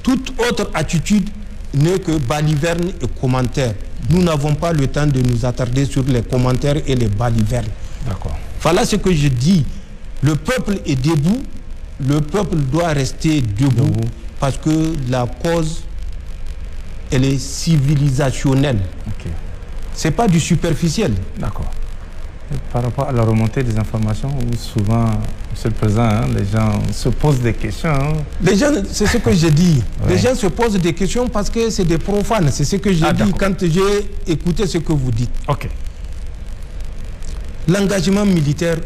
toute autre attitude n'est que baliverne et commentaire. Nous n'avons pas le temps de nous attarder sur les commentaires et les balivernes. D'accord. Voilà ce que je dis. Le peuple est debout, le peuple doit rester debout parce que la cause, elle est civilisationnelle. Okay. C'est pas du superficiel. D'accord. Par rapport à la remontée des informations, où souvent, Monsieur le Président, les gens se posent des questions. Les gens, c'est ce que j'ai dit. Les gens se posent des questions parce que c'est des profanes. C'est ce que j'ai dit quand j'ai écouté ce que vous dites. Ok. L'engagement militaire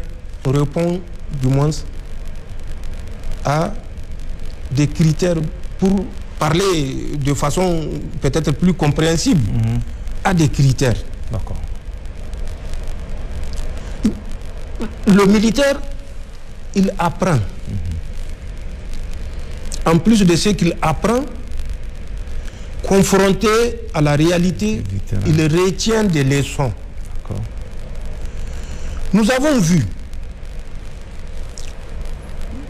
répond du moins à des critères, pour parler de façon peut-être plus compréhensible, à des critères. D'accord. Le militaire, il apprend. En plus de ce qu'il apprend, confronté à la réalité, il retient des leçons. Nous avons vu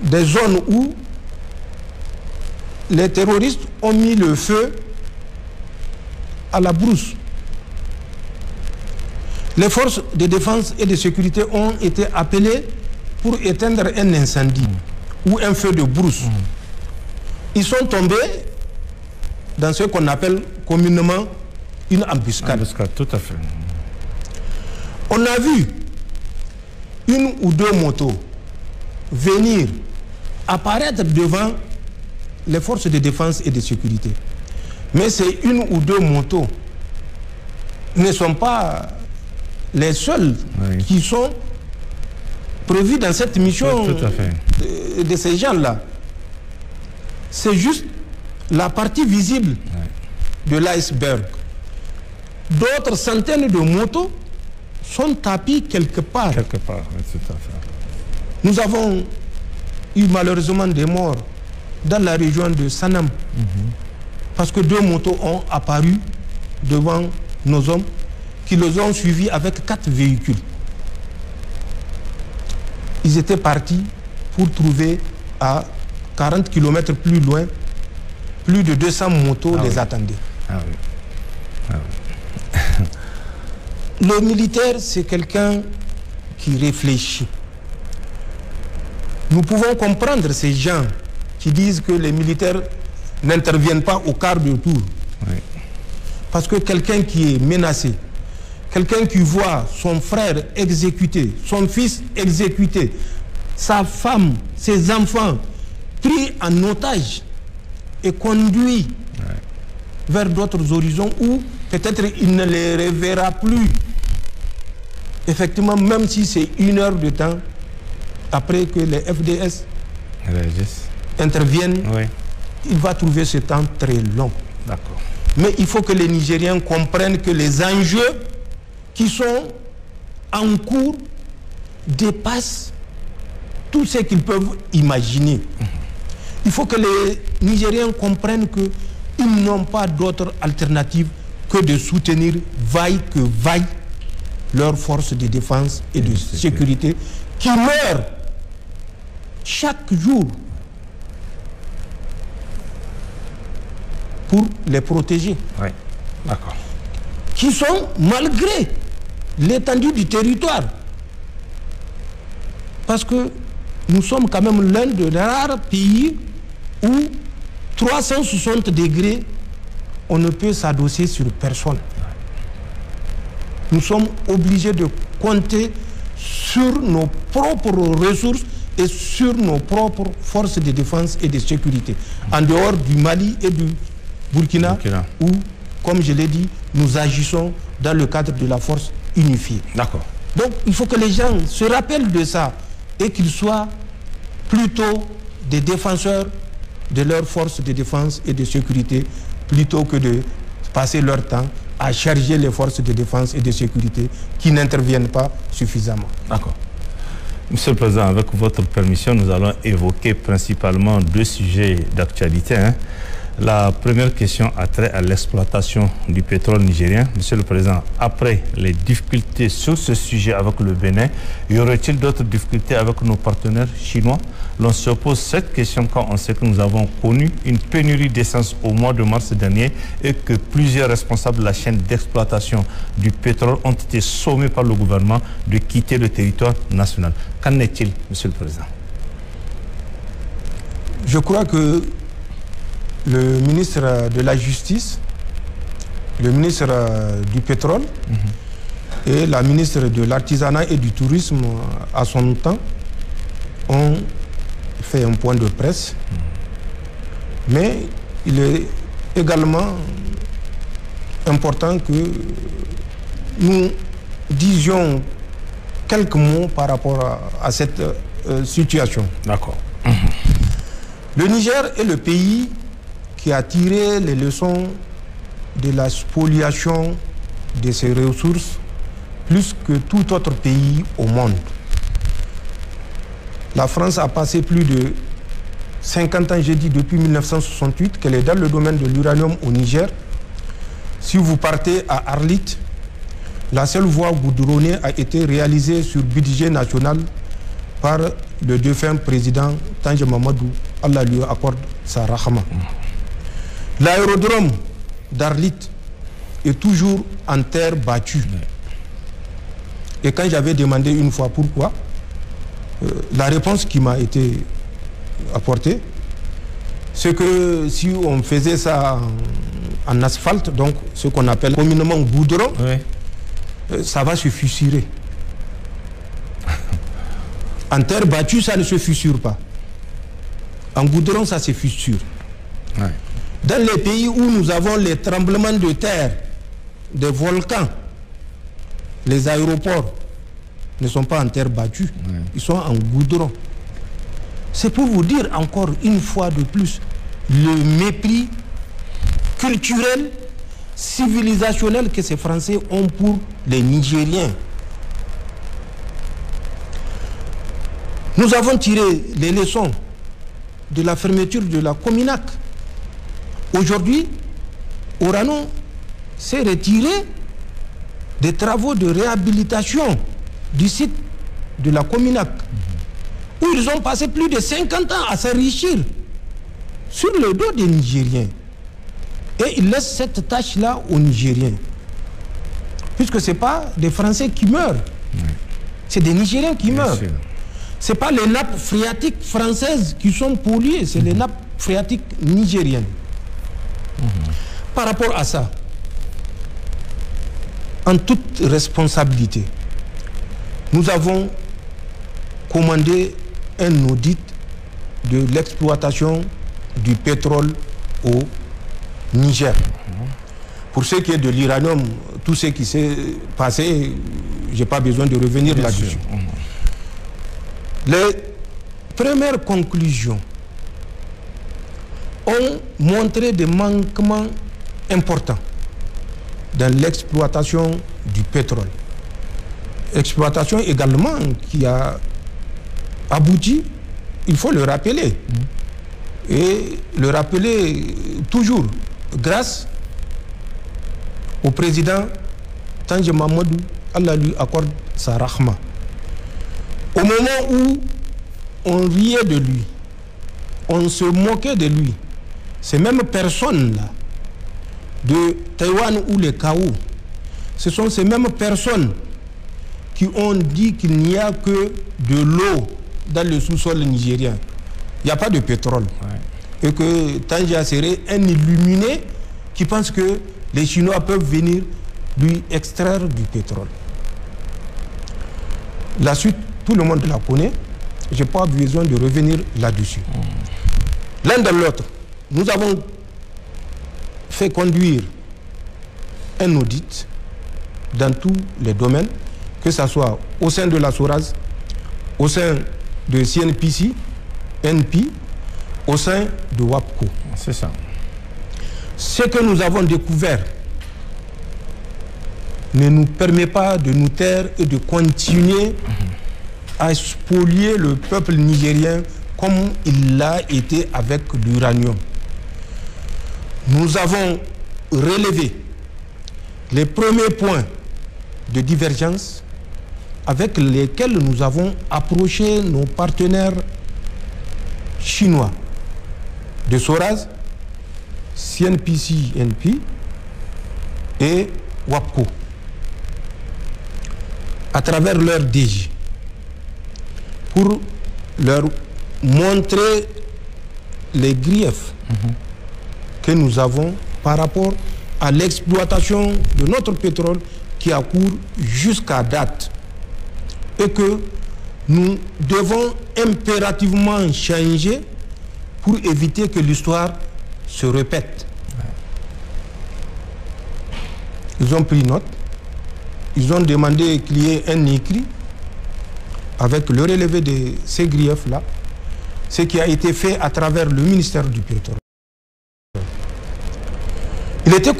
des zones où les terroristes ont mis le feu à la brousse. Les forces de défense et de sécurité ont été appelées pour éteindre un incendie ou un feu de brousse. Ils sont tombés dans ce qu'on appelle communément une embuscade. Embuscade, tout à fait. On a vu une ou deux motos venir apparaître devant les forces de défense et de sécurité. Mais ces une ou deux motos ne sont pas les seuls qui sont prévus dans cette mission de ces gens-là. C'est juste la partie visible de l'iceberg. D'autres centaines de motos sont tapis quelque part. Quelque part, oui, tout à fait. Nous avons eu malheureusement des morts dans la région de Sanam. Parce que deux motos ont apparu devant nos hommes qui les ont suivis avec 4 véhicules. Ils étaient partis pour trouver à 40 km plus loin, plus de 200 motos les attendaient. Le militaire, c'est quelqu'un qui réfléchit. Nous pouvons comprendre ces gens qui disent que les militaires n'interviennent pas au quart de tour. Parce que quelqu'un qui est menacé, quelqu'un qui voit son frère exécuté, son fils exécuté, sa femme, ses enfants pris en otage et conduits vers d'autres horizons où peut-être il ne les reverra plus. Effectivement, même si c'est 1 heure de temps après que les FDS interviennent, il va trouver ce temps très long. D'accord. Mais il faut que les Nigériens comprennent que les enjeux qui sont en cours dépassent tout ce qu'ils peuvent imaginer. Il faut que les Nigériens comprennent qu'ils n'ont pas d'autre alternative que de soutenir, vaille que vaille, leurs forces de défense et de sécurité qui meurent chaque jour pour les protéger. Oui, d'accord. Qui sont, malgré l'étendue du territoire, parce que nous sommes quand même l'un des rares pays où 360 degrés, on ne peut s'adosser sur personne. Nous sommes obligés de compter sur nos propres ressources et sur nos propres forces de défense et de sécurité, en dehors du Mali et du Burkina, où, comme je l'ai dit, nous agissons dans le cadre de la force unifiée. D'accord. Donc, il faut que les gens se rappellent de ça et qu'ils soient plutôt des défenseurs de leurs forces de défense et de sécurité, plutôt que de passer leur temps à charger les forces de défense et de sécurité qui n'interviennent pas suffisamment. D'accord. Monsieur le Président, avec votre permission, nous allons évoquer principalement 2 sujets d'actualité. La première question a trait à l'exploitation du pétrole nigérien. Monsieur le Président, après les difficultés sur ce sujet avec le Bénin, y aurait-il d'autres difficultés avec nos partenaires chinois? L'on se pose cette question quand on sait que nous avons connu une pénurie d'essence au mois de mars dernier et que plusieurs responsables de la chaîne d'exploitation du pétrole ont été sommés par le gouvernement de quitter le territoire national. Qu'en est-il, Monsieur le Président? Je crois que le ministre de la Justice, le ministre du Pétrole et la ministre de l'Artisanat et du Tourisme à son temps ont fait un point de presse. Mais il est également important que nous disions quelques mots par rapport à cette situation. D'accord. Le Niger est le pays qui a tiré les leçons de la spoliation de ses ressources plus que tout autre pays au monde. La France a passé plus de 50 ans, j'ai dit depuis 1968, qu'elle est dans le domaine de l'uranium au Niger. Si vous partez à Arlit, la seule voie goudronnée a été réalisée sur budget national par le défunt président Tandja Mamadou Allah lui accorde sa rahma. L'aérodrome d'Arlit est toujours en terre battue. Et quand j'avais demandé une fois pourquoi, la réponse qui m'a été apportée, c'est que si on faisait ça en asphalte, donc ce qu'on appelle communément goudron, ça va se fissurer. En terre battue, ça ne se fissure pas. En goudron, ça se fissure. Dans les pays où nous avons les tremblements de terre, des volcans, les aéroports ne sont pas en terre battue, ils sont en goudron. C'est pour vous dire encore une fois de plus le mépris culturel, civilisationnel que ces Français ont pour les Nigériens. Nous avons tiré les leçons de la fermeture de la Cominac. Aujourd'hui, Orano s'est retiré des travaux de réhabilitation du site de la Cominac, où ils ont passé plus de 50 ans à s'enrichir sur le dos des Nigériens. Et ils laissent cette tâche-là aux Nigériens. Puisque ce n'est pas des Français qui meurent, c'est des Nigériens qui meurent. Ce n'est pas les nappes phréatiques françaises qui sont polluées, c'est les nappes phréatiques nigériennes. Par rapport à ça, en toute responsabilité, nous avons commandé un audit de l'exploitation du pétrole au Niger. Pour ce qui est de l'uranium, tout ce qui s'est passé, je n'ai pas besoin de revenir là-dessus. Les premières conclusions ont montré des manquements importants dans l'exploitation du pétrole. Exploitation également qui a abouti, il faut le rappeler, et le rappeler toujours grâce au président Tandja Mamadou, Allah lui accorde sa rahma. Au moment où on riait de lui, on se moquait de lui, ces mêmes personnes-là, de Taïwan ou les Kao, ce sont ces mêmes personnes qui ont dit qu'il n'y a que de l'eau dans le sous-sol nigérien. Il n'y a pas de pétrole. Et que Tandja serait un illuminé qui pense que les Chinois peuvent venir lui extraire du pétrole. La suite, tout le monde la connaît. Je n'ai pas besoin de revenir là-dessus. L'un de l'autre, nous avons fait conduire un audit dans tous les domaines, que ce soit au sein de la SORAS, au sein de CNPC, NP, au sein de WAPCO. C'est ça. Ce que nous avons découvert ne nous permet pas de nous taire et de continuer à spolier le peuple nigérien comme il l'a été avec l'uranium. Nous avons relevé les premiers points de divergence avec lesquels nous avons approché nos partenaires chinois de SORAS, CNPC-NP et WAPCO à travers leur DG pour leur montrer les griefs que nous avons par rapport à l'exploitation de notre pétrole qui a cours jusqu'à date et que nous devons impérativement changer pour éviter que l'histoire se répète. Ils ont pris note, ils ont demandé qu'il y ait un écrit avec le relevé de ces griefs-là, ce qui a été fait à travers le ministère du pétrole. Il était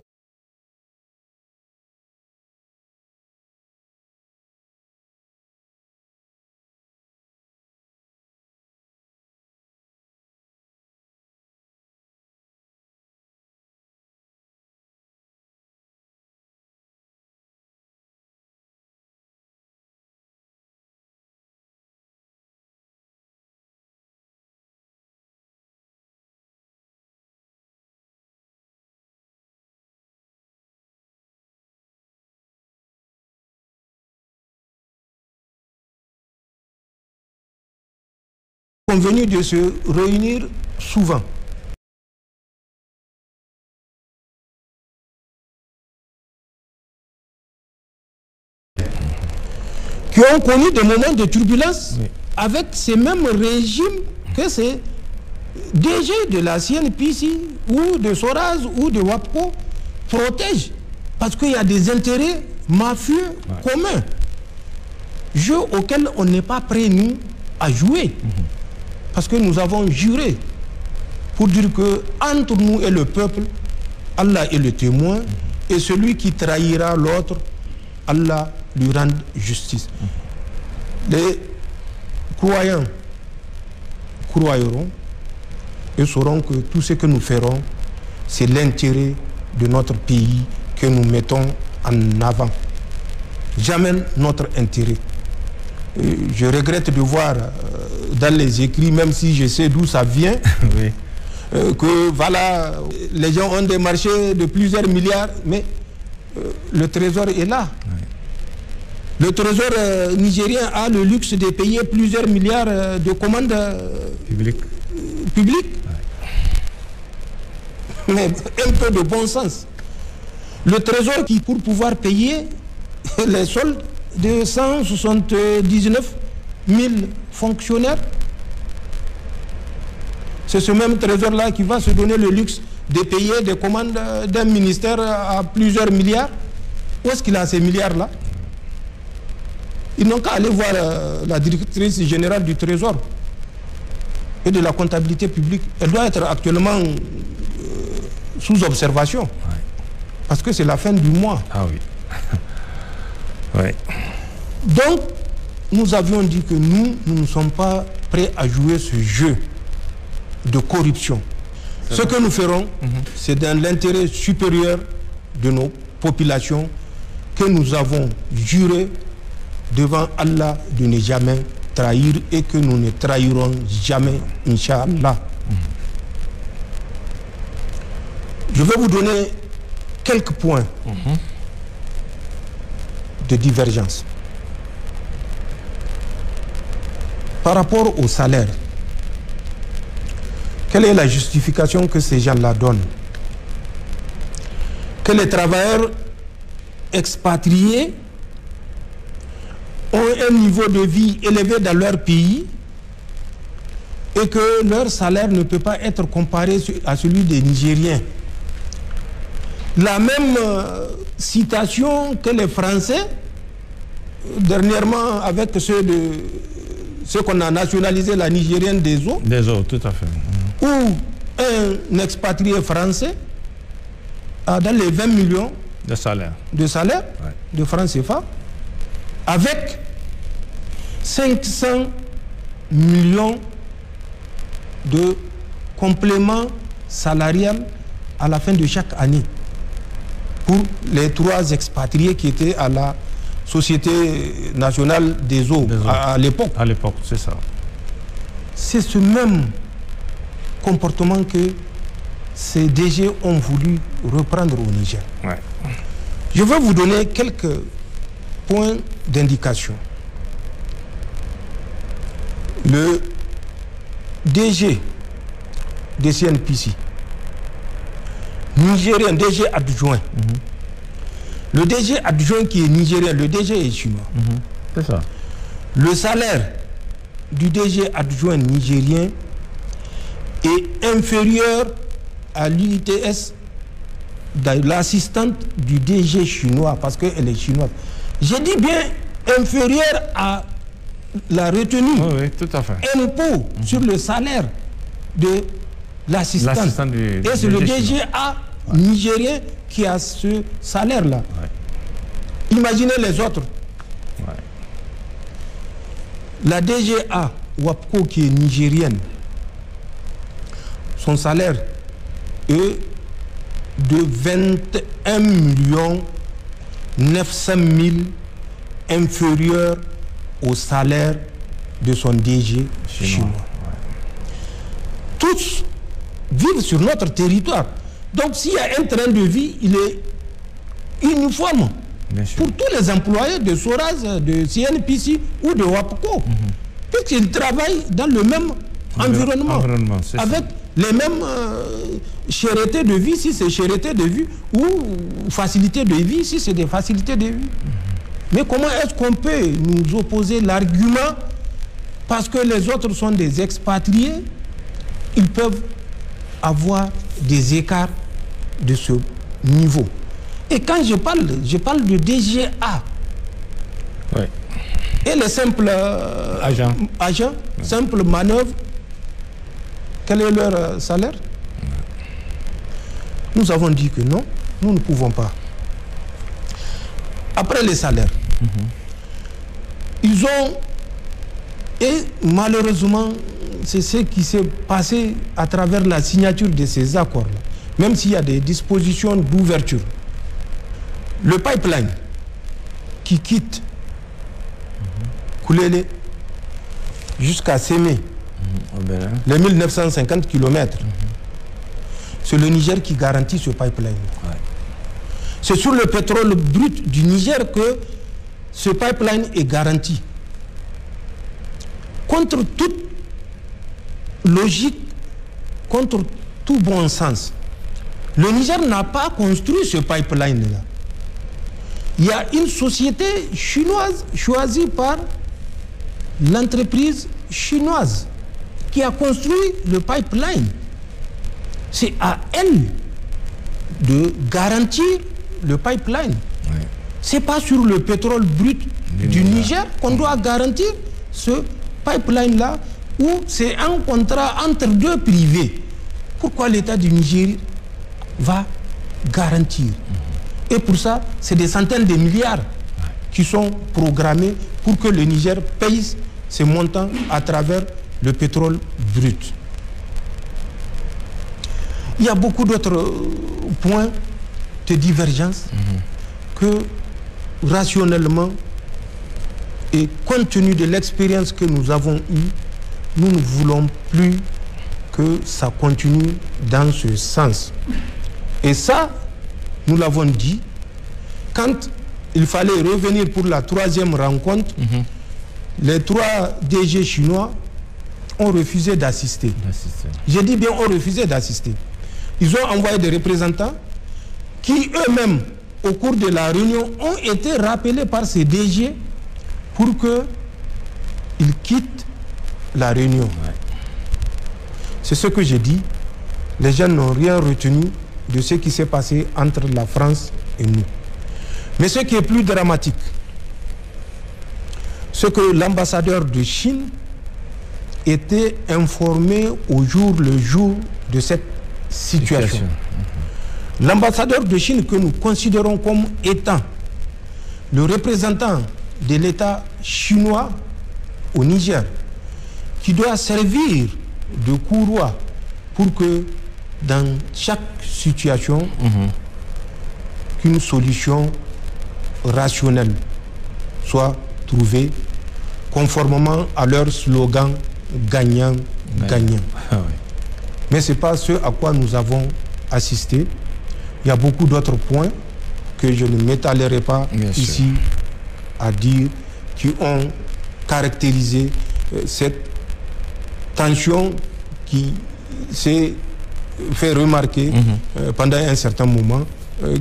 convenu de se réunir souvent. Qui ont connu des moments de turbulence avec ces mêmes régimes que ces DG de la CNPC ou de Soraz ou de WAPCO protègent. Parce qu'il y a des intérêts mafieux communs. Jeu auquel on n'est pas prêt, nous, à jouer. Parce que nous avons juré pour dire que entre nous et le peuple, Allah est le témoin, et celui qui trahira l'autre, Allah lui rende justice. Les croyants croiront et sauront que tout ce que nous ferons, c'est l'intérêt de notre pays que nous mettons en avant. Jamais notre intérêt. Je regrette de voir dans les écrits, même si je sais d'où ça vient, que voilà, les gens ont des marchés de plusieurs milliards, mais le trésor est là. Le trésor nigérien a le luxe de payer plusieurs milliards de commandes publiques. Mais un peu de bon sens. Le trésor qui, pour pouvoir payer les soldes de 179 000 fonctionnaires, c'est ce même trésor-là qui va se donner le luxe de payer des commandes d'un ministère à plusieurs milliards. Où est-ce qu'il a ces milliards-là? Ils n'ont qu'à aller voir la directrice générale du Trésor et de la comptabilité publique. Elle doit être actuellement sous observation. Parce que c'est la fin du mois. Ah oui. Donc, nous avions dit que nous ne sommes pas prêts à jouer ce jeu de corruption. Ce que nous ferons, c'est dans l'intérêt supérieur de nos populations que nous avons juré devant Allah de ne jamais trahir et que nous ne trahirons jamais, Inch'Allah. Je vais vous donner quelques points de divergence. Par rapport au salaire, quelle est la justification que ces gens-là donnent? Que les travailleurs expatriés ont un niveau de vie élevé dans leur pays et que leur salaire ne peut pas être comparé à celui des Nigériens. La même citation que les Français, dernièrement avec ceux qu'on a nationalisé, la Nigérienne des eaux. Des eaux, tout à fait. Où un expatrié français a dans les 20 millions de salaire de francs CFA, avec 500 millions de compléments salarial à la fin de chaque année pour les 3 expatriés qui étaient à la Société nationale des eaux à l'époque. À l'époque, c'est ça. C'est ce même comportement que ces DG ont voulu reprendre au Niger. Je vais vous donner quelques points d'indication. Le DG des CNPC, nigérien, DG adjoint. Le DG adjoint qui est nigérien, le DG est chinois. C'est ça. Le salaire du DG adjoint nigérien est inférieur à l'UITS de l'assistante du DG chinois, parce qu'elle est chinoise. J'ai dit bien inférieur à la retenue. Oui, tout à fait. Impôt sur le salaire de l'assistante. Et c'est le DGA nigérien qui a ce salaire-là. Imaginez les autres. La DGA WAPCO qui est nigérienne, son salaire est de 21 900 000 inférieur au salaire de son DG chinois. Tous vivent sur notre territoire. Donc s'il y a un train de vie, il est uniforme pour tous les employés de Soraz, de CNPC ou de WAPCO. Puisqu'ils travaillent dans le même environnement avec les mêmes cherté de vie, si c'est cherté de vie, ou facilité de vie, si c'est des facilités de vie. Mais comment est-ce qu'on peut nous opposer l'argument parce que les autres sont des expatriés, ils peuvent avoir des écarts de ce niveau. Et quand je parle de DGA. Ouais. Et les simples agents, simples manœuvres, quel est leur salaire? Nous avons dit que non, nous ne pouvons pas. Après les salaires, ils ont, et malheureusement, c'est ce qui s'est passé à travers la signature de ces accords-là, même s'il y a des dispositions d'ouverture. Le pipeline qui quitte Koulélé jusqu'à Sémé, les 1950 km, c'est le Niger qui garantit ce pipeline. Ouais. C'est sur le pétrole brut du Niger que ce pipeline est garanti. Contre toute logique, contre tout bon sens, le Niger n'a pas construit ce pipeline-là. Il y a une société chinoise choisie par l'entreprise chinoise qui a construit le pipeline. C'est à elle de garantir le pipeline. Oui. Ce n'est pas sur le pétrole brut du Niger qu'on doit garantir ce pipeline-là, où c'est un contrat entre deux privés. Pourquoi l'État du Niger va garantir? Et pour ça, c'est des centaines de milliards qui sont programmés pour que le Niger paye ces montants à travers le pétrole brut. Il y a beaucoup d'autres points de divergence que rationnellement et compte tenu de l'expérience que nous avons eue, nous ne voulons plus que ça continue dans ce sens. Et ça, nous l'avons dit, quand il fallait revenir pour la troisième rencontre, les 3 DG chinois ont refusé d'assister. J'ai dit bien, ont refusé d'assister. Ils ont envoyé des représentants qui eux-mêmes, au cours de la réunion, ont été rappelés par ces DG pour qu'ils quittent la réunion. Ouais. C'est ce que j'ai dit. Les gens n'ont rien retenu de ce qui s'est passé entre la France et nous. Mais ce qui est plus dramatique, c'est que l'ambassadeur de Chine était informé au jour le jour de cette situation. L'ambassadeur de Chine que nous considérons comme étant le représentant de l'État chinois au Niger, qui doit servir de courroie pour que dans chaque situation, qu'une solution rationnelle soit trouvée conformément à leur slogan gagnant-gagnant. Ah oui. Mais ce n'est pas ce à quoi nous avons assisté. Il y a beaucoup d'autres points que je ne m'étalerai pas ici à dire qui ont caractérisé cette tension qui s'est fait remarquer pendant un certain moment,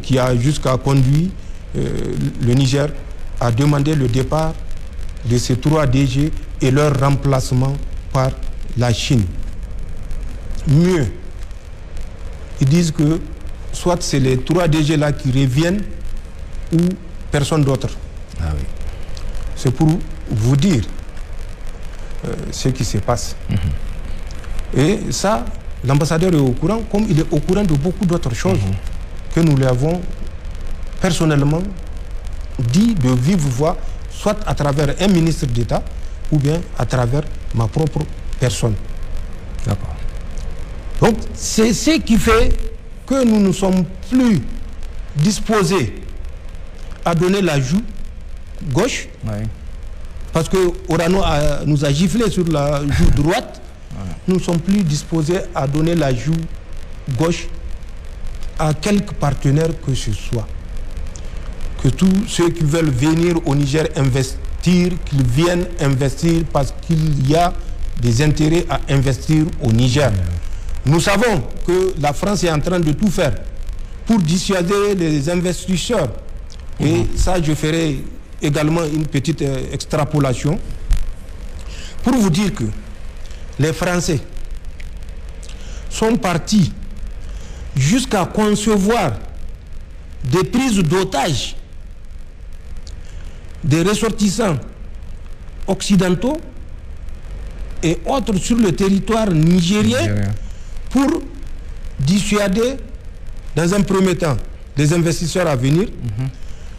qui a jusqu'à conduit le Niger à demander le départ de ces 3 DG et leur remplacement par la Chine. Mieux, ils disent que soit c'est les 3 DG là qui reviennent ou personne d'autre. Ah oui. C'est pour vous dire ce qui se passe. Et ça, l'ambassadeur est au courant, comme il est au courant de beaucoup d'autres choses que nous lui avons personnellement dit de vive voix, soit à travers un ministre d'État ou bien à travers ma propre personne. D'accord. Donc, c'est ce qui fait que nous ne sommes plus disposés à donner la joue gauche, parce que Orano nous a giflé sur la joue droite. Nous ne sommes plus disposés à donner la joue gauche à quelque partenaire que ce soit. Que tous ceux qui veulent venir au Niger investir, qu'ils viennent investir parce qu'il y a des intérêts à investir au Niger. Nous savons que la France est en train de tout faire pour dissuader les investisseurs. Et ça, je ferai également une petite extrapolation pour vous dire que les Français sont partis jusqu'à concevoir des prises d'otages des ressortissants occidentaux et autres sur le territoire nigérien pour dissuader, dans un premier temps, des investisseurs à venir.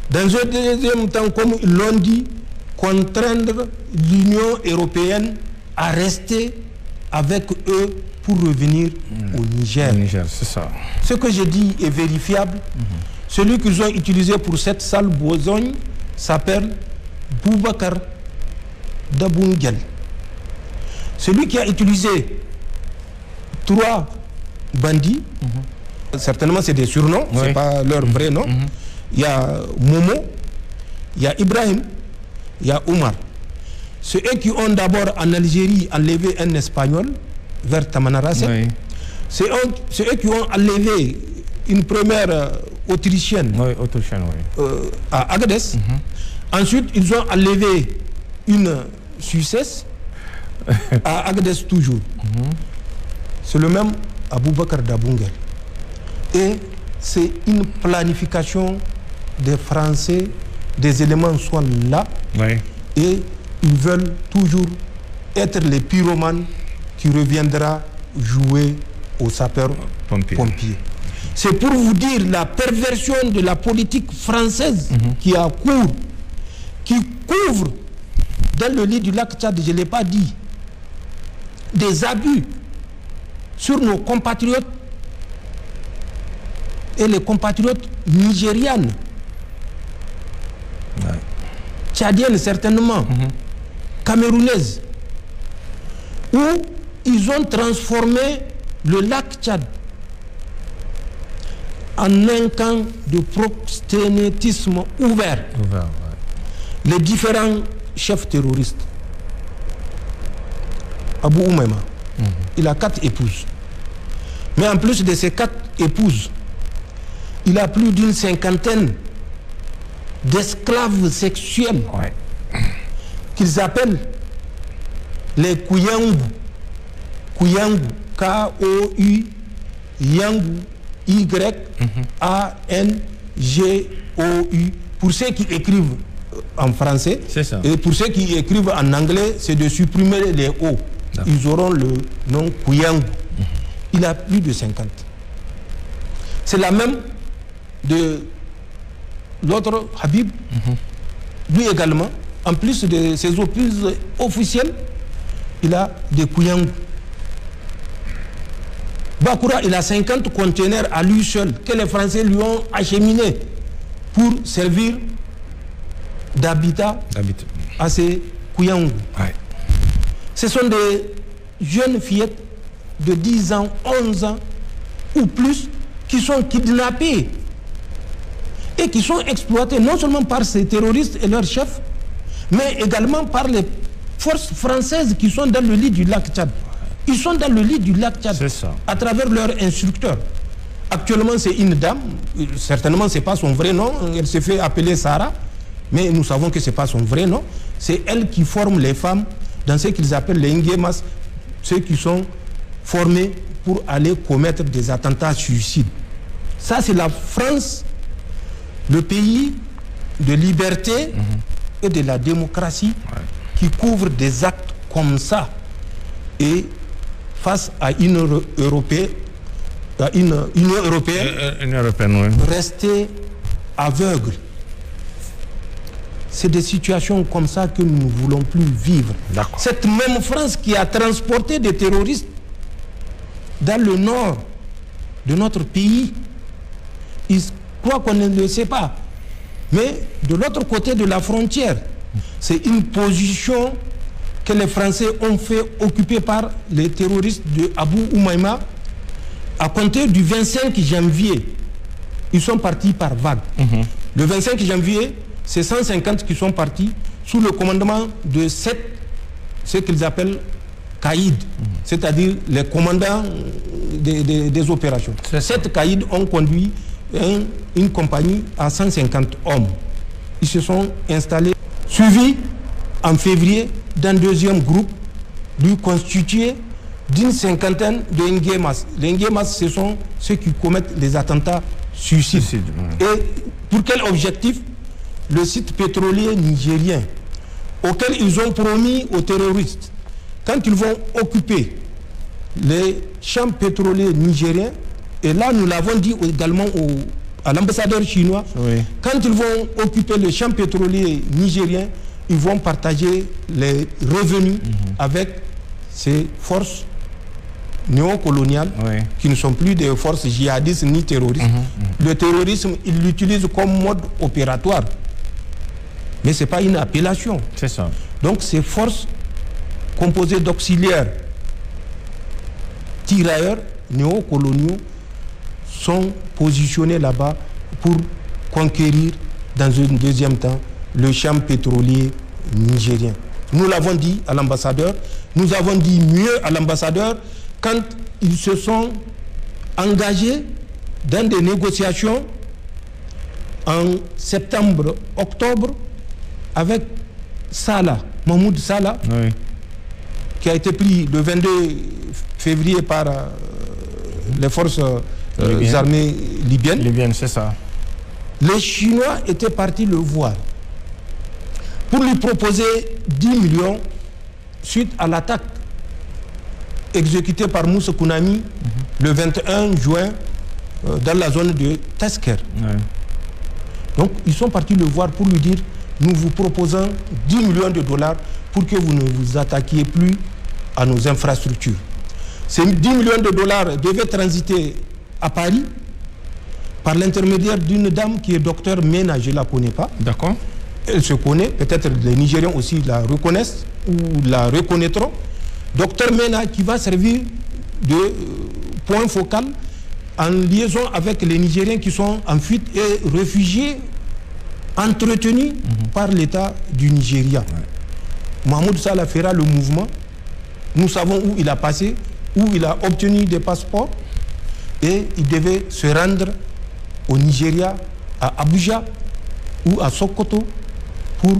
Dans un deuxième temps, comme ils l'ont dit, contraindre l'Union européenne à rester avec eux pour revenir au Niger. C'est ça. Ce que je dis est vérifiable. Celui qu'ils ont utilisé pour cette sale besogne s'appelle Boubacar Daboungel. Celui qui a utilisé 3 bandits, certainement c'est des surnoms, c'est pas leur vrai nom. Il y a Momo, il y a Ibrahim, il y a Omar. C'est eux qui ont d'abord en Algérie enlevé un Espagnol vers Tamanrasset. C'est eux qui ont enlevé une première Autrichienne, à Agadez. Ensuite, ils ont enlevé une Suissesse à Agadez toujours. C'est le même Boubacar Daboungel. Et c'est une planification des Français, des éléments sont là et ils veulent toujours être les pyromanes qui reviendra jouer aux sapeurs-pompiers. C'est pour vous dire la perversion de la politique française qui a cours, qui couvre dans le lit du lac Tchad, je ne l'ai pas dit, des abus sur nos compatriotes et les compatriotes nigérianes, tchadiennes certainement, camerounaises, où ils ont transformé le lac Tchad en un camp de proxénétisme ouvert. Les différents chefs terroristes. Abou Oumaima, il a 4 épouses. Mais en plus de ces 4 épouses, il a plus d'une 50aine d'esclaves sexuels qu'ils appellent les Kouyangu. Kouyangu, K-O-U, Yangu, Y-A-N-G-O-U. Pour ceux qui écrivent en français, et pour ceux qui écrivent en anglais, c'est de supprimer les O. Ils auront le nom Kouyangu. Il a plus de 50. C'est la même de l'autre Habib. Lui également, en plus de ses opus officiels, il a des Kouyangu. Bakoura, il a 50 conteneurs à lui seul que les Français lui ont acheminés pour servir d'habitat à ces Kouyangu. Ce sont des jeunes fillettes de 10 ans, 11 ans ou plus qui sont kidnappées et qui sont exploitées non seulement par ces terroristes et leurs chefs, mais également par les forces françaises qui sont dans le lit du lac Tchad. Ils sont dans le lit du lac Tchad à travers leurs instructeurs. Actuellement, c'est une dame, certainement ce n'est pas son vrai nom, elle se fait appeler Sarah, mais nous savons que ce n'est pas son vrai nom. C'est elle qui forme les femmes dans ce qu'ils appellent les Nguemas, ceux qui sont formés pour aller commettre des attentats suicides. Ça, c'est la France, le pays de liberté et de la démocratie qui couvre des actes comme ça. Et face à une Union européenne, rester aveugle. C'est des situations comme ça que nous ne voulons plus vivre. Cette même France qui a transporté des terroristes dans le nord de notre pays, ils croient qu'on ne le sait pas. Mais de l'autre côté de la frontière, c'est une position que les Français ont fait occuper par les terroristes de Abou Oumaima à compter du 25 janvier. Ils sont partis par vague. Le 25 janvier, c'est 150 qui sont partis sous le commandement de 7, ce qu'ils appellent caïds, c'est-à-dire les commandants des opérations. 7 caïds ont conduit une compagnie à 150 hommes. Ils se sont installés, suivis en février d'un deuxième groupe constitué d'une cinquantaine de Nguemas. Les Nguemas, ce sont ceux qui commettent les attentats suicides. Et pour quel objectif? Le site pétrolier nigérien, auquel ils ont promis aux terroristes, quand ils vont occuper les champs pétroliers nigériens, et là nous l'avons dit également à l'ambassadeur chinois, quand ils vont occuper les champs pétroliers nigériens, ils vont partager les revenus avec ces forces néocoloniales qui ne sont plus des forces djihadistes ni terroristes. Le terrorisme, ils l'utilisent comme mode opératoire. Mais ce n'est pas une appellation. C'est ça. Donc ces forces composées d'auxiliaires tirailleurs néocoloniaux sont positionnés là-bas pour conquérir dans un deuxième temps le champ pétrolier nigérien. Nous l'avons dit à l'ambassadeur, nous avons dit mieux à l'ambassadeur quand ils se sont engagés dans des négociations en septembre, octobre avec Salah, Mahmoud Salah, qui a été pris le 22 février par les forces armées libyennes. Libyennes, c'est ça. Les Chinois étaient partis le voir pour lui proposer 10 millions suite à l'attaque exécutée par Moussa Kounami le 21 juin dans la zone de Tasker. Donc ils sont partis le voir pour lui dire: nous vous proposons 10 millions de dollars pour que vous ne vous attaquiez plus à nos infrastructures. Ces 10 millions de dollars devaient transiter à Paris par l'intermédiaire d'une dame qui est docteur Mena, je ne la connais pas. D'accord. Elle se connaît, peut-être les Nigériens aussi la reconnaissent ou la reconnaîtront. Docteur Mena qui va servir de point focal en liaison avec les Nigériens qui sont en fuite et réfugiés entretenus par l'État du Nigeria. Mahmoud Salah fera le mouvement. Nous savons où il a passé, où il a obtenu des passeports et il devait se rendre au Nigeria, à Abuja ou à Sokoto pour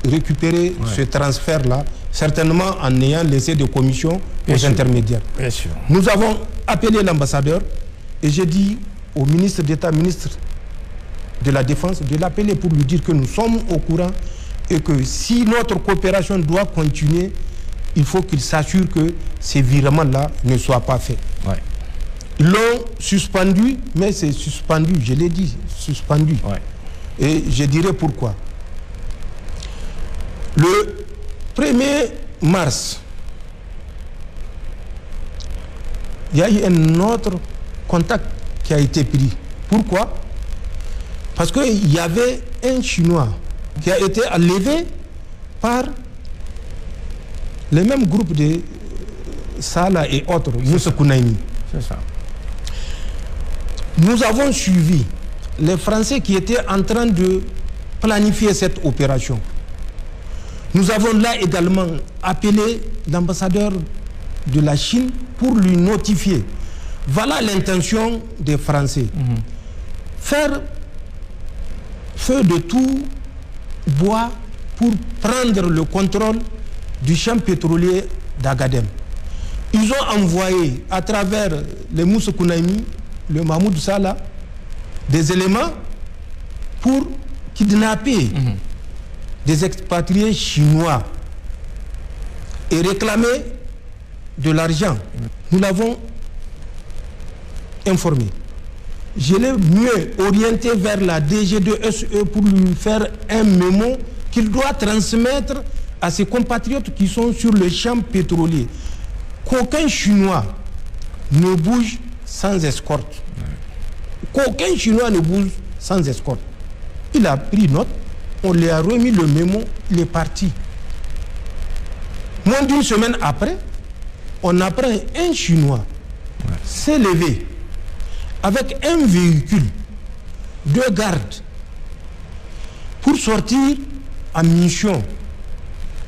récupérer ce transfert-là, certainement en ayant laissé des commissions aux intermédiaires. Bien sûr. Nous avons appelé l'ambassadeur et j'ai dit au ministre d'État, ministre de la Défense, de l'appeler pour lui dire que nous sommes au courant et que si notre coopération doit continuer, il faut qu'il s'assure que ces virements-là ne soient pas faits. Ils l'ont suspendu, mais c'est suspendu, je l'ai dit, suspendu. Et je dirais pourquoi. Le 1er mars, il y a eu un autre contact qui a été pris. Pourquoi? Parce qu'il y avait un Chinois qui a été enlevé par les mêmes groupes de Salah et autres, Moussa Kounami. C'est ça. Nous avons suivi les Français qui étaient en train de planifier cette opération. Nous avons là également appelé l'ambassadeur de la Chine pour lui notifier. Voilà l'intention des Français. Faire feu de tout bois pour prendre le contrôle du champ pétrolier d'Agadem. Ils ont envoyé à travers les Moussa Kounami, le Mahmoud Salah, des éléments pour kidnapper des expatriés chinois et réclamer de l'argent. Nous l'avons informé. Je l'ai mieux orienté vers la DG2SE pour lui faire un mémo qu'il doit transmettre à ses compatriotes qui sont sur le champ pétrolier. Qu'aucun Chinois ne bouge sans escorte. Qu'aucun Chinois ne bouge sans escorte. Il a pris note, on lui a remis le mémo, il est parti. Moins d'une semaine après, on apprend un Chinois s'est levé avec un véhicule, 2 gardes, pour sortir en mission.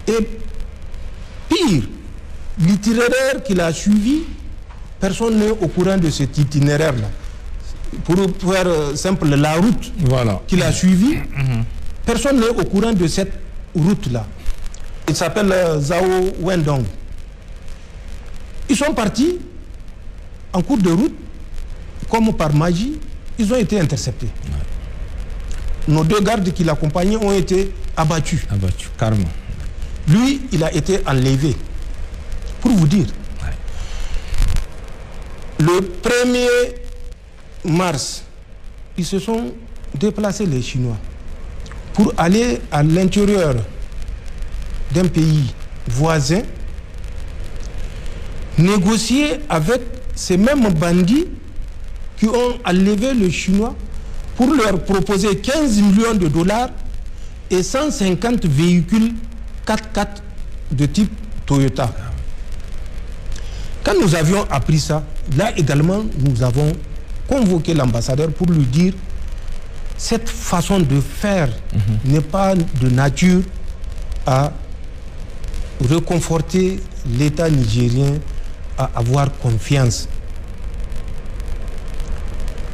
Et pire, l'itinéraire qu'il a suivi, personne n'est au courant de cet itinéraire-là. Pour faire simple, la route qu'il a suivie, personne n'est au courant de cette route-là. Il s'appelle Zhao Wendong. Ils sont partis en cours de route, comme par magie, ils ont été interceptés. Nos 2 gardes qui l'accompagnaient ont été abattus. Abattus, carrément. Lui, il a été enlevé. Pour vous dire, le 1er mars, ils se sont déplacés, les Chinois, pour aller à l'intérieur d'un pays voisin, négocier avec ces mêmes bandits qui ont enlevé le Chinois pour leur proposer 15 millions de dollars et 150 véhicules 4x4 de type Toyota. Quand nous avions appris ça, là également, nous avons convoqué l'ambassadeur pour lui dire cette façon de faire n'est pas de nature à reconforter l'État nigérien à avoir confiance.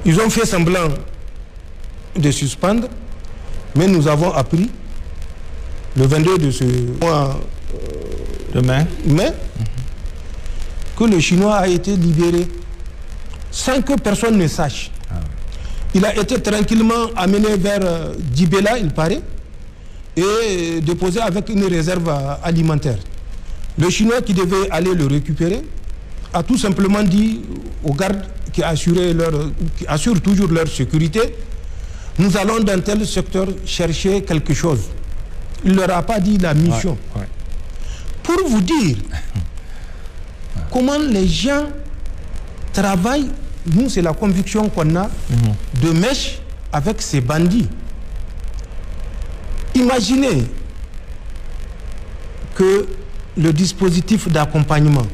Ils ont fait semblant de suspendre, mais nous avons appris le 22 de ce mois de mai, que le Chinois a été libéré sans que personne ne sache. Il a été tranquillement amené vers Djibela, il paraît, et déposé avec une réserve alimentaire. Le Chinois qui devait aller le récupérer a tout simplement dit aux gardes qui assurent toujours leur sécurité: nous allons dans tel secteur chercher quelque chose. Il ne leur a pas dit la mission. Pour vous dire comment les gens travaillent, nous c'est la conviction qu'on a de mèche avec ces bandits. Imaginez que le dispositif d'accompagnement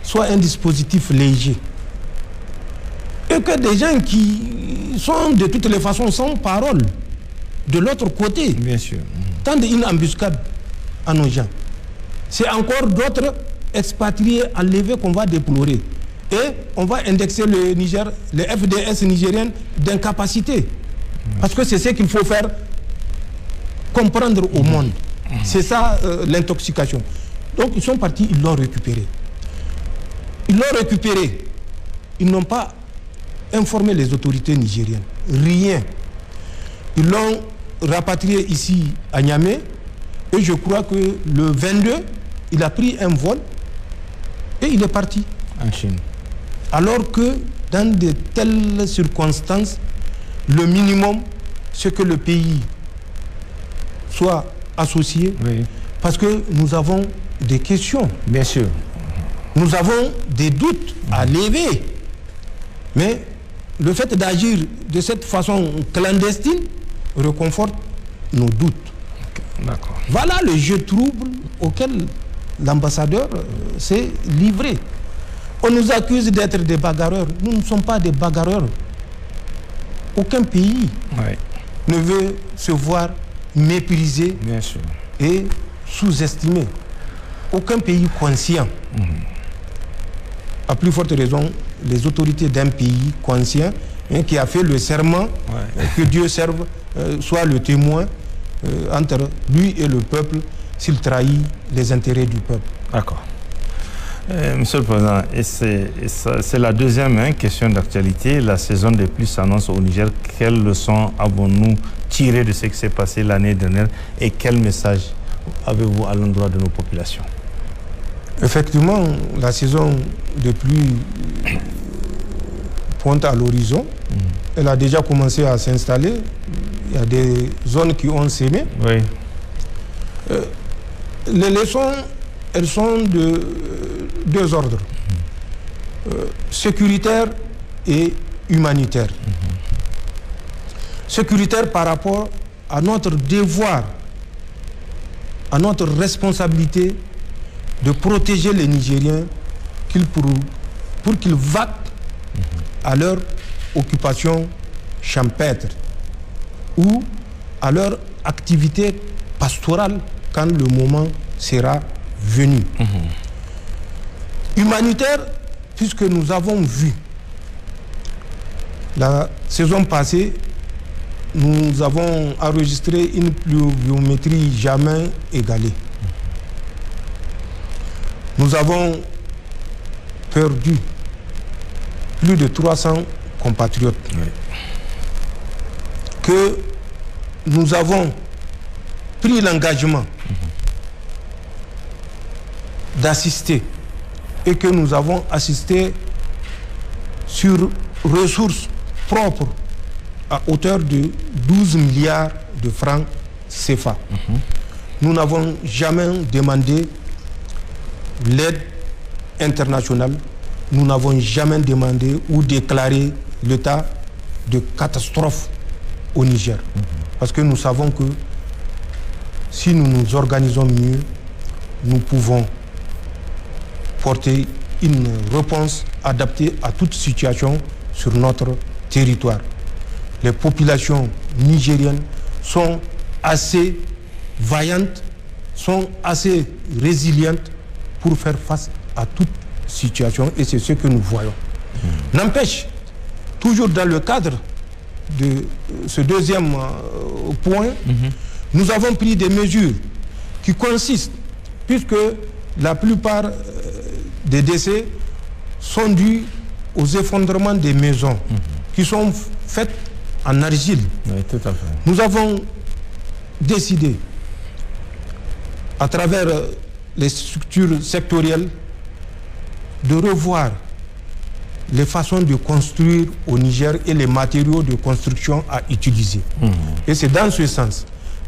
soit un dispositif léger et que des gens qui sont de toutes les façons sans parole de l'autre côté tendent une embuscade à nos gens. C'est encore d'autres expatriés enlevés qu'on va déplorer. Et on va indexer le Niger, les FDS nigériennes d'incapacité. Parce que c'est ce qu'il faut faire comprendre au monde. C'est ça l'intoxication. Donc ils sont partis, ils l'ont récupéré. Ils l'ont récupéré. Ils n'ont pas informé les autorités nigériennes. Rien. Ils l'ont rapatrié ici à Niamey. Et je crois que le 22, il a pris un vol et il est parti. En Chine. Alors que dans de telles circonstances, le minimum, c'est que le pays soit associé. Parce que nous avons des questions. Bien sûr. Nous avons des doutes à lever. Mais le fait d'agir de cette façon clandestine reconforte nos doutes. D'accord. Voilà le jeu trouble auquel l'ambassadeur s'est livré. On nous accuse d'être des bagarreurs. Nous ne sommes pas des bagarreurs. Aucun pays ne veut se voir méprisé et sous-estimé. Aucun pays conscient. À plus forte raison, les autorités d'un pays conscient qui a fait le serment que Dieu serve, soit le témoin entre lui et le peuple s'il trahit les intérêts du peuple. D'accord. Monsieur le Président, c'est la deuxième question d'actualité. La saison des pluies s'annonce au Niger. Quelles leçons avons-nous tirées de ce qui s'est passé l'année dernière et quel message avez-vous à l'endroit de nos populations? Effectivement, la saison des pluies pointe à l'horizon. Elle a déjà commencé à s'installer. Il y a des zones qui ont sémé. Les leçons, elles sont de deux ordres. Sécuritaire et humanitaire. Sécuritaire par rapport à notre devoir, à notre responsabilité de protéger les Nigériens pour qu'ils vaquent à leur occupation champêtre ou à leur activité pastorale quand le moment sera venu. Humanitaire, puisque nous avons vu la saison passée, nous avons enregistré une pluviométrie jamais égalée. Nous avons perdu plus de 300 compatriotes. Oui. Que nous avons pris l'engagement d'assister et que nous avons assisté sur ressources propres à hauteur de 12 milliards de francs CFA. Nous n'avons jamais demandé l'aide internationale, nous n'avons jamais demandé ou déclaré l'état de catastrophe au Niger. Parce que nous savons que si nous nous organisons mieux, nous pouvons porter une réponse adaptée à toute situation sur notre territoire. Les populations nigériennes sont assez vaillantes, sont assez résilientes pour faire face à toute situation et c'est ce que nous voyons. N'empêche, toujours dans le cadre de ce deuxième point, nous avons pris des mesures qui consistent, puisque la plupart des décès sont dus aux effondrements des maisons qui sont faites en argile. Oui, tout à fait. Nous avons décidé, à travers les structures sectorielles, de revoir les façons de construire au Niger et les matériaux de construction à utiliser. Et c'est dans ce sens,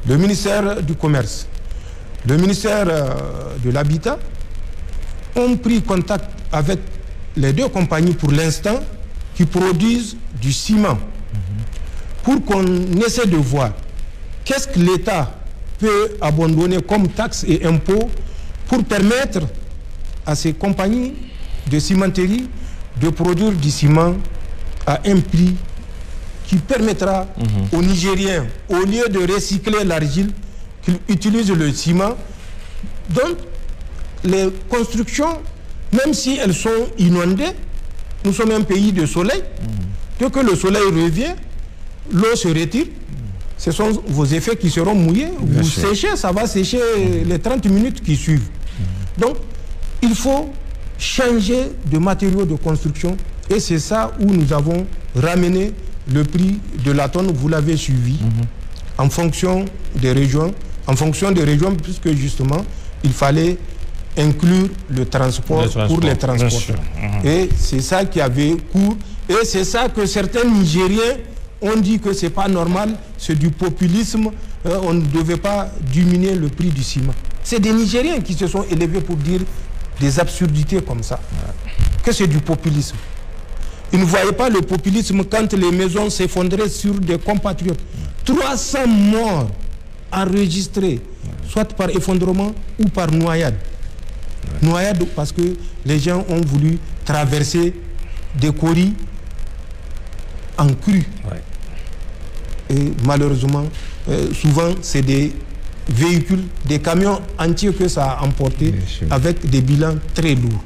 le ministère du Commerce, le ministère de l'Habitat ont pris contact avec les deux compagnies pour l'instant qui produisent du ciment pour qu'on essaie de voir qu'est-ce que l'État peut abandonner comme taxes et impôts pour permettre à ces compagnies de cimenterie de produire du ciment à un prix qui permettra aux Nigériens, au lieu de recycler l'argile, qu'ils utilisent le ciment. Donc, les constructions, même si elles sont inondées, nous sommes un pays de soleil. Dès que le soleil revient, l'eau se retire. Ce sont vos effets qui seront mouillés. Vous séchez, ça va sécher les 30 minutes qui suivent. Donc, il faut changer de matériaux de construction et c'est ça où nous avons ramené le prix de la tonne, vous l'avez suivi, en fonction des régions, puisque justement, il fallait inclure le transport pour les transporteurs. Et c'est ça qui avait cours. Et c'est ça que certains Nigériens ont dit que c'est pas normal, c'est du populisme, on ne devait pas diminuer le prix du ciment. C'est des Nigériens qui se sont élevés pour dire des absurdités comme ça, que c'est du populisme. Ils ne voyaient pas le populisme quand les maisons s'effondraient sur des compatriotes. 300 morts enregistrés, soit par effondrement ou par noyade. Noyade parce que les gens ont voulu traverser des coris en crue. Et malheureusement, souvent c'est des véhicules, des camions entiers que ça a emporté avec des bilans très lourds.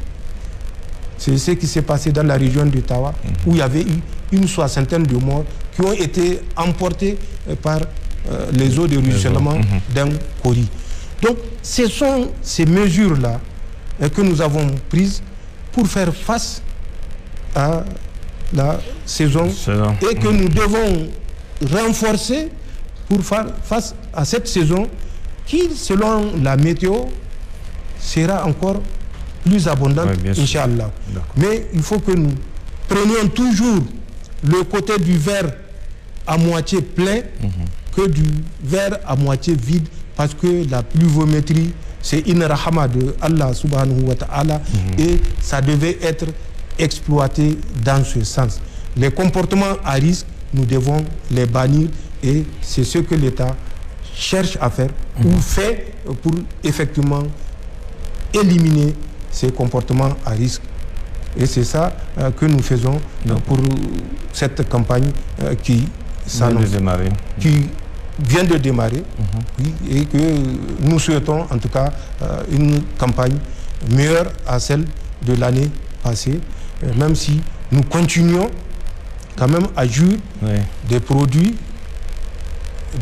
C'est ce qui s'est passé dans la région de Tawa, où il y avait eu une soixantaine de morts qui ont été emportés par les eaux de ruissellement d'un cori. Donc, ce sont ces mesures-là que nous avons prises pour faire face à la saison et que nous devons renforcer pour faire face à cette saison qui, selon la météo, sera encore plus abondante, Inch'Allah. Mais il faut que nous prenions toujours le côté du verre à moitié plein que du verre à moitié vide, parce que la pluviométrie, c'est une rahama de Allah subhanahu wa ta'ala et ça devait être exploité dans ce sens. Les comportements à risque, nous devons les bannir et c'est ce que l'État cherche à faire ou fait pour effectivement éliminer ces comportements à risque. Et c'est ça que nous faisons pour cette campagne qui vient de démarrer oui, et que nous souhaitons en tout cas une campagne meilleure à celle de l'année passée, même si nous continuons quand même à jouir des produits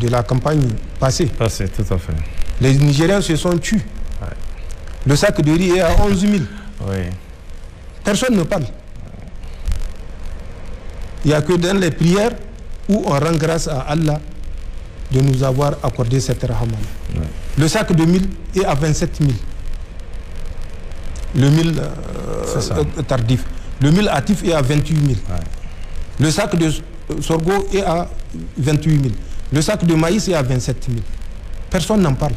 de la campagne passée. Passé, tout à fait. Les Nigériens se sont tués. Le sac de riz est à 11 000. Personne ne parle. Il n'y a que dans les prières où on rend grâce à Allah de nous avoir accordé cette rahman. Le sac de 1000 est à 27 000. Le 1000 tardif. Le 1000 hâtif est à 28 000. Le sac de sorgho est à 28 000. Le sac de maïs est à 27 000. Personne n'en parle.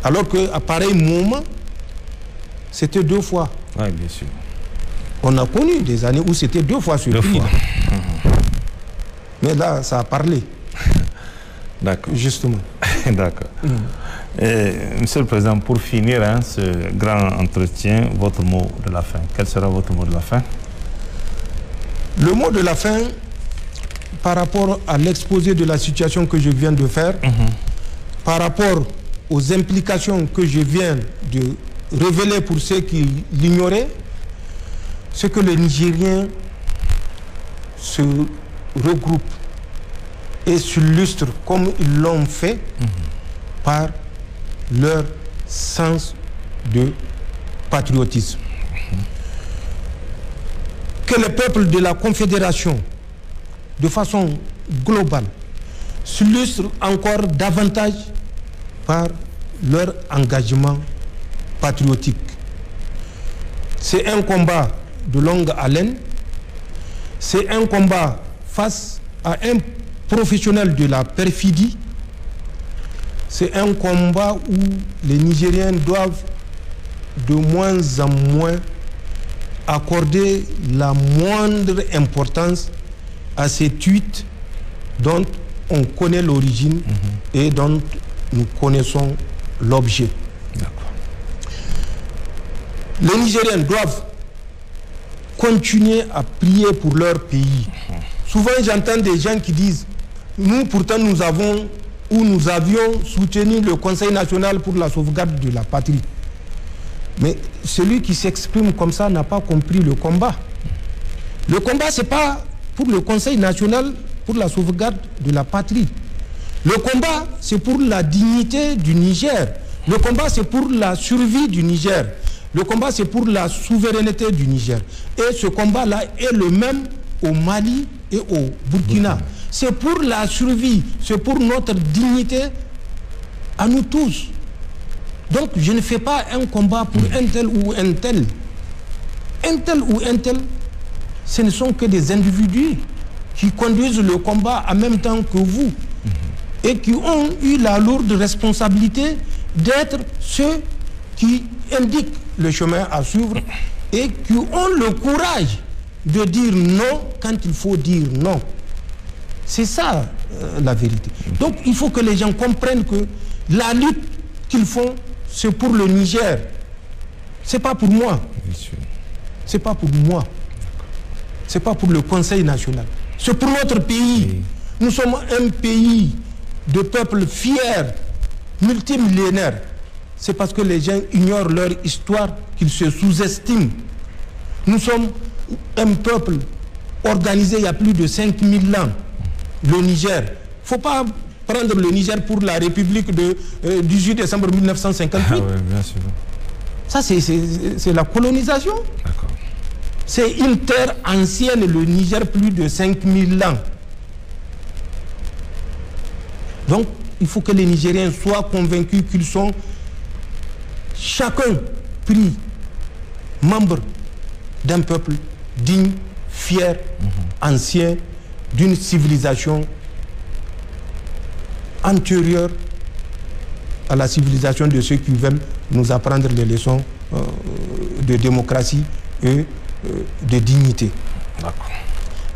Alors qu'à pareil moment, c'était 2 fois. Oui, bien sûr. On a connu des années où c'était 2 fois ce prix. Mais là, ça a parlé. D'accord. Justement. D'accord. Monsieur le Président, pour finir ce grand entretien, votre mot de la fin. Quel sera votre mot de la fin? Le mot de la fin, par rapport à l'exposé de la situation que je viens de faire, par rapport aux implications que je viens de révéler pour ceux qui l'ignoraient, c'est que les Nigériens se regroupent et s'illustrent comme ils l'ont fait par leur sens de patriotisme. Que les peuples de la Confédération, de façon globale, s'illustrent encore davantage par leur engagement patriotique. C'est un combat de longue haleine, c'est un combat face à un professionnel de la perfidie, c'est un combat où les Nigériens doivent de moins en moins accorder la moindre importance à ces tweets dont on connaît l'origine et dont nous connaissons l'objet. Les Nigériens doivent continuer à prier pour leur pays. Souvent j'entends des gens qui disent « Nous pourtant nous avons ou nous avions soutenu le Conseil national pour la sauvegarde de la patrie ». Mais celui qui s'exprime comme ça n'a pas compris le combat. Le combat, ce n'est pas pour le Conseil national pour la sauvegarde de la patrie. Le combat, c'est pour la dignité du Niger. Le combat, c'est pour la survie du Niger. Le combat, c'est pour la souveraineté du Niger. Et ce combat-là est le même au Mali et au Burkina. C'est pour la survie, c'est pour notre dignité à nous tous. Donc, je ne fais pas un combat pour un tel ou un tel. Un tel ou un tel, ce ne sont que des individus qui conduisent le combat en même temps que vous et qui ont eu la lourde responsabilité d'être ceux qui indiquent le chemin à suivre et qui ont le courage de dire non quand il faut dire non. C'est ça la vérité. Donc, il faut que les gens comprennent que la lutte qu'ils font, c'est pour le Niger. C'est pas pour moi. C'est pas pour moi. C'est pas pour le Conseil national. C'est pour notre pays. Nous sommes un pays de peuples fiers, multimillénaires. C'est parce que les gens ignorent leur histoire qu'ils se sous-estiment. Nous sommes un peuple organisé il y a plus de 5000 ans. Le Niger. Il ne faut pas prendre le Niger pour la République de 18 décembre 1958. Ah oui, bien sûr. Ça, c'est la colonisation. C'est une terre ancienne, le Niger, plus de 5000 ans. Donc, il faut que les Nigériens soient convaincus qu'ils sont chacun pris membre d'un peuple digne, fier, ancien, d'une civilisation antérieure à la civilisation de ceux qui veulent nous apprendre les leçons de démocratie et de dignité.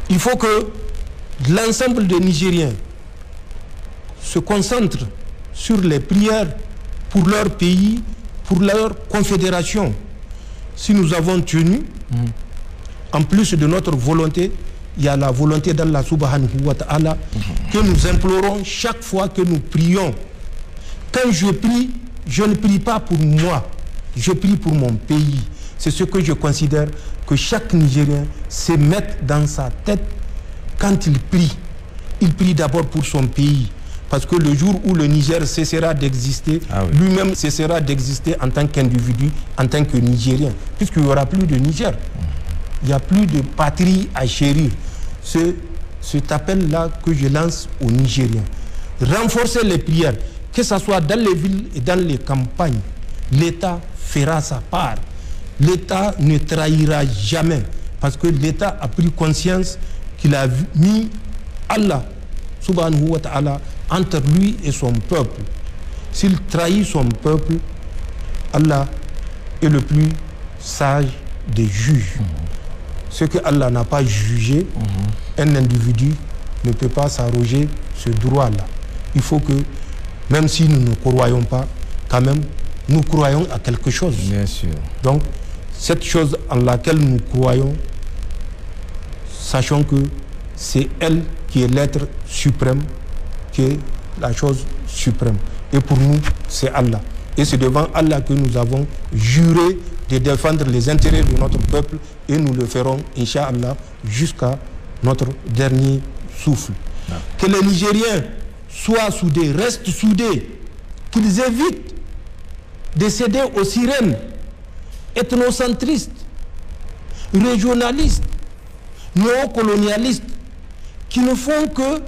Il faut que l'ensemble des Nigériens se concentrent sur les prières pour leur pays, pour leur confédération. Si nous avons tenu, en plus de notre volonté, il y a la volonté d'Allah subhanahu wa ta'ala que nous implorons chaque fois que nous prions. Quand je prie, je ne prie pas pour moi, je prie pour mon pays. C'est ce que je considère que chaque Nigérien se mette dans sa tête quand il prie d'abord pour son pays. Parce que le jour où le Niger cessera d'exister, lui-même cessera d'exister en tant qu'individu, en tant que Nigérien. Puisqu'il n'y aura plus de Niger. Il n'y a plus de patrie à chérir. Cet appel-là que je lance aux Nigériens. Renforcer les prières, que ce soit dans les villes et dans les campagnes. L'État fera sa part. L'État ne trahira jamais. Parce que l'État a pris conscience qu'il a mis Allah, subhanahu wa ta'ala, entre lui et son peuple. S'il trahit son peuple, Allah est le plus sage des juges. Ce que Allah n'a pas jugé, un individu ne peut pas s'arroger ce droit-là. Il faut que, même si nous ne croyons pas, quand même, nous croyons à quelque chose. Bien sûr. Donc, cette chose en laquelle nous croyons, sachons que c'est elle qui est l'être suprême, qui est la chose suprême. Et pour nous, c'est Allah. Et c'est devant Allah que nous avons juré de défendre les intérêts de notre peuple et nous le ferons, Inch'Allah, jusqu'à notre dernier souffle. Non. Que les Nigériens soient soudés, restent soudés, qu'ils évitent de céder aux sirènes ethnocentristes, régionalistes, néocolonialistes, qui ne font que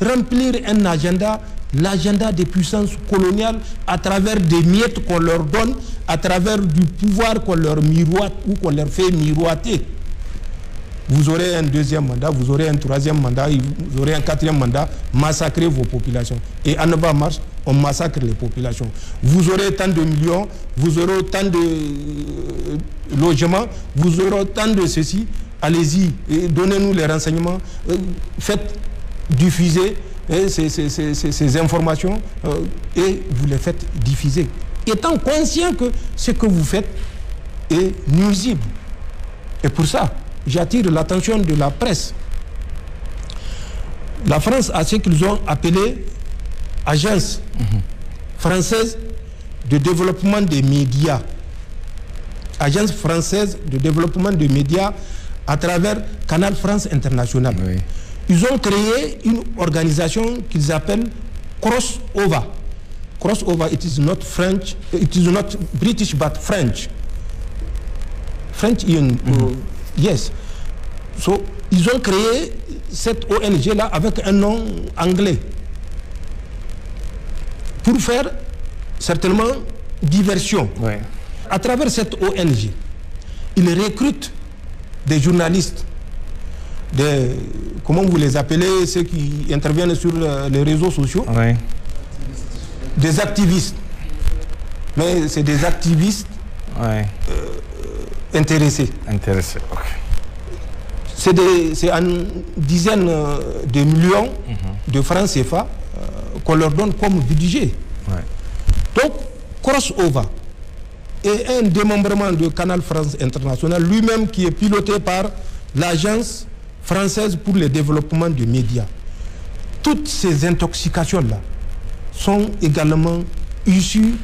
remplir un agenda, l'agenda des puissances coloniales à travers des miettes qu'on leur donne, à travers du pouvoir qu'on leur miroite ou qu'on leur fait miroiter. Vous aurez un deuxième mandat, vous aurez un troisième mandat, vous aurez un quatrième mandat, massacrez vos populations. Et en bas marche, on massacre les populations. Vous aurez tant de millions, vous aurez tant de logements, vous aurez tant de ceci. Allez-y, donnez-nous les renseignements, faites diffuser ces informations et vous les faites diffuser. Étant conscient que ce que vous faites est nuisible. Et pour ça, j'attire l'attention de la presse. La France a ce qu'ils ont appelé Agence française de développement des médias. Agence française de développement des médias à travers Canal France International. Oui. Ils ont créé une organisation qu'ils appellent Crossover. Crossover, it is not French, it is not British but French. French, yes. So, ils ont créé cette ONG-là avec un nom anglais pour faire certainement diversion. Oui. À travers cette ONG, ils recrutent des journalistes, comment vous les appelez, ceux qui interviennent sur les réseaux sociaux, oui. Des activistes. Mais c'est des activistes oui. Intéressés. Intéressés, ok. C'est une dizaine de millions de francs CFA qu'on leur donne comme budget. Ouais. Donc, Crossover est un démembrement de Canal France International, lui-même qui est piloté par l'Agence française pour le développement des médias. Toutes ces intoxications-là sont également issues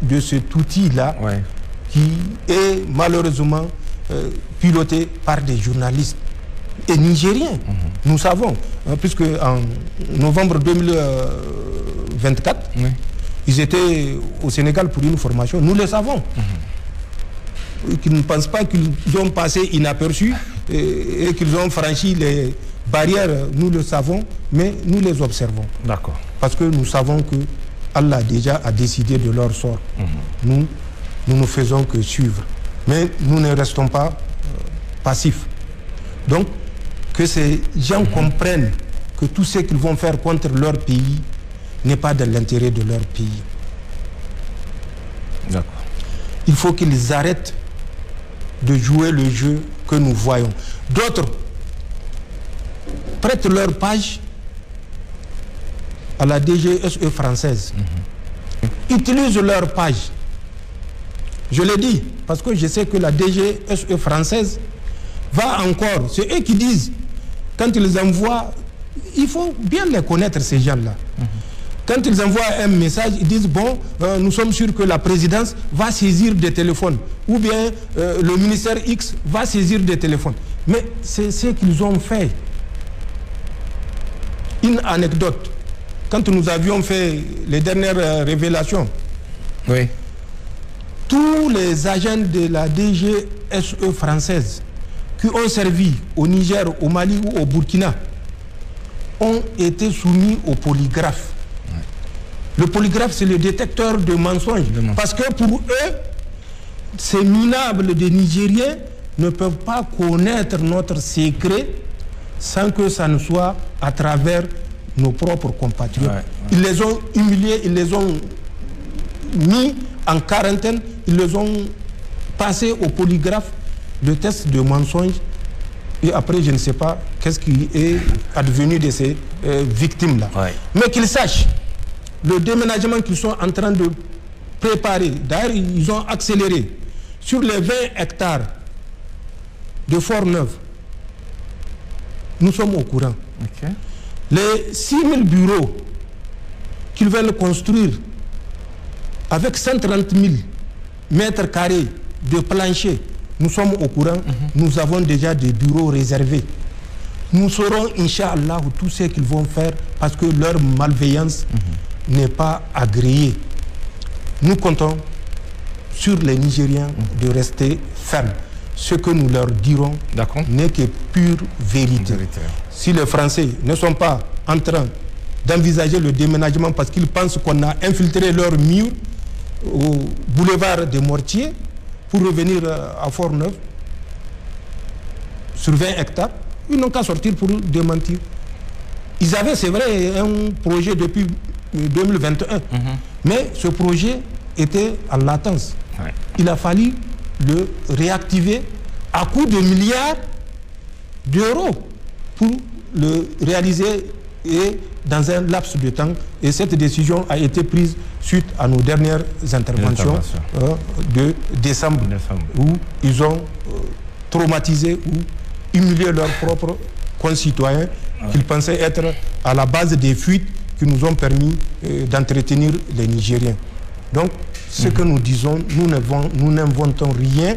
de cet outil-là ouais. Qui est malheureusement piloté par des journalistes et nigériens. Nous savons, puisque en novembre 2024, oui. Ils étaient au Sénégal pour une formation, nous le savons. Qu'ils ne pensent pas qu'ils ont passé inaperçus et qu'ils ont franchi les barrières, nous le savons, mais nous les observons. D'accord. Parce que nous savons que Allah déjà a décidé de leur sort. Nous ne faisons que suivre. Mais nous ne restons pas passifs. Donc, que ces gens comprennent que tout ce qu'ils vont faire contre leur pays n'est pas de l'intérêt de leur pays. D'accord. Il faut qu'ils arrêtent de jouer le jeu que nous voyons. D'autres prêtent leur page à la DGSE française. Utilisent leur page. Je l'ai dit, parce que je sais que la DGSE française va encore. C'est eux qui disent, quand ils envoient, il faut bien les connaître, ces gens-là. Quand ils envoient un message, ils disent, bon, nous sommes sûrs que la présidence va saisir des téléphones. Ou bien le ministère X va saisir des téléphones. Mais c'est ce qu'ils ont fait. Une anecdote. Quand nous avions fait les dernières révélations, oui, tous les agents de la DGSE française qui ont servi au Niger, au Mali ou au Burkina ont été soumis au polygraphe. Ouais. Le polygraphe, c'est le détecteur de mensonges. Parce que pour eux, ces minables des Nigériens ne peuvent pas connaître notre secret sans que ça ne soit à travers nos propres compatriotes. Ouais, ouais. Ils les ont humiliés, ils les ont mis en quarantaine, ils les ont passés au polygraphe, le test de mensonge, et après je ne sais pas qu'est-ce qui est advenu de ces victimes-là. Ouais. Mais qu'ils sachent, le déménagement qu'ils sont en train de préparer, d'ailleurs ils ont accéléré, sur les 20 hectares de Fort-Neuf, nous sommes au courant. Okay. Les 6000 bureaux qu'ils veulent construire avec 130 000 mètres carrés de plancher, nous sommes au courant, nous avons déjà des bureaux réservés. Nous saurons, Inch'Allah, tout ce qu'ils vont faire parce que leur malveillance n'est pas agréée. Nous comptons sur les Nigériens de rester fermes. Ce que nous leur dirons n'est que pure vérité. Si les Français ne sont pas en train d'envisager le déménagement parce qu'ils pensent qu'on a infiltré leur mur au boulevard des Mortiers pour revenir à Fort-Neuf sur 20 hectares, ils n'ont qu'à sortir pour démentir. Ils avaient, c'est vrai, un projet depuis 2021, mais ce projet était en latence. Ouais. Il a fallu le réactiver à coût de milliards d'euros pour le réaliser et dans un laps de temps. Et cette décision a été prise suite à nos dernières interventions de décembre, où ils ont traumatisé ou humilié leurs propres concitoyens qu'ils pensaient être à la base des fuites qui nous ont permis d'entretenir les Nigériens. Donc, ce que nous disons, nous n'inventons rien,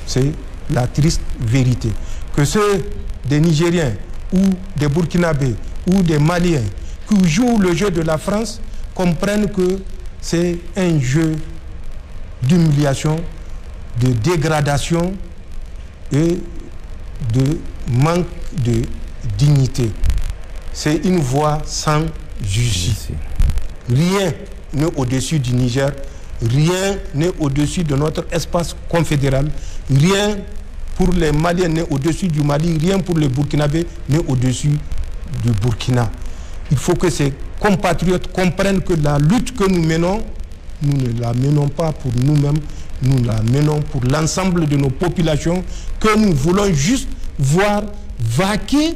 c'est la triste vérité. Que ceux des Nigériens ou des Burkinabés ou des Maliens qui jouent le jeu de la France comprennent que c'est un jeu d'humiliation, de dégradation et de manque de dignité. C'est une voie sans justice. Rien n'est au-dessus du Niger, rien n'est au-dessus de notre espace confédéral, rien pour les Maliens n'est au-dessus du Mali, rien pour les Burkinabés n'est au-dessus du Burkina. Il faut que ces compatriotes comprennent que la lutte que nous menons, nous ne la menons pas pour nous-mêmes, nous la menons pour l'ensemble de nos populations que nous voulons juste voir vaquer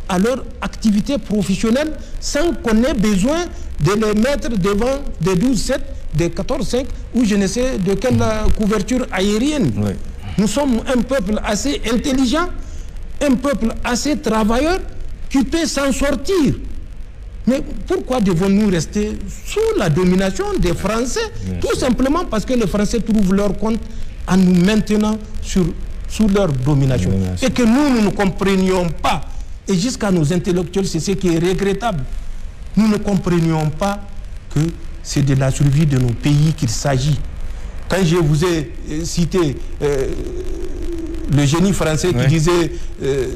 à leur activité professionnelle sans qu'on ait besoin de les mettre devant des 12-7, des 14-5 ou je ne sais de quelle couverture aérienne. Oui. Nous sommes un peuple assez intelligent, un peuple assez travailleur qui peut s'en sortir. Mais pourquoi devons-nous rester sous la domination des Français? Tout simplement parce que les Français trouvent leur compte en nous maintenant sous leur domination. Et que nous ne comprenions pas. Et jusqu'à nos intellectuels, c'est ce qui est regrettable. Nous ne comprenions pas que c'est de la survie de nos pays qu'il s'agit. Quand je vous ai cité le génie français qui disait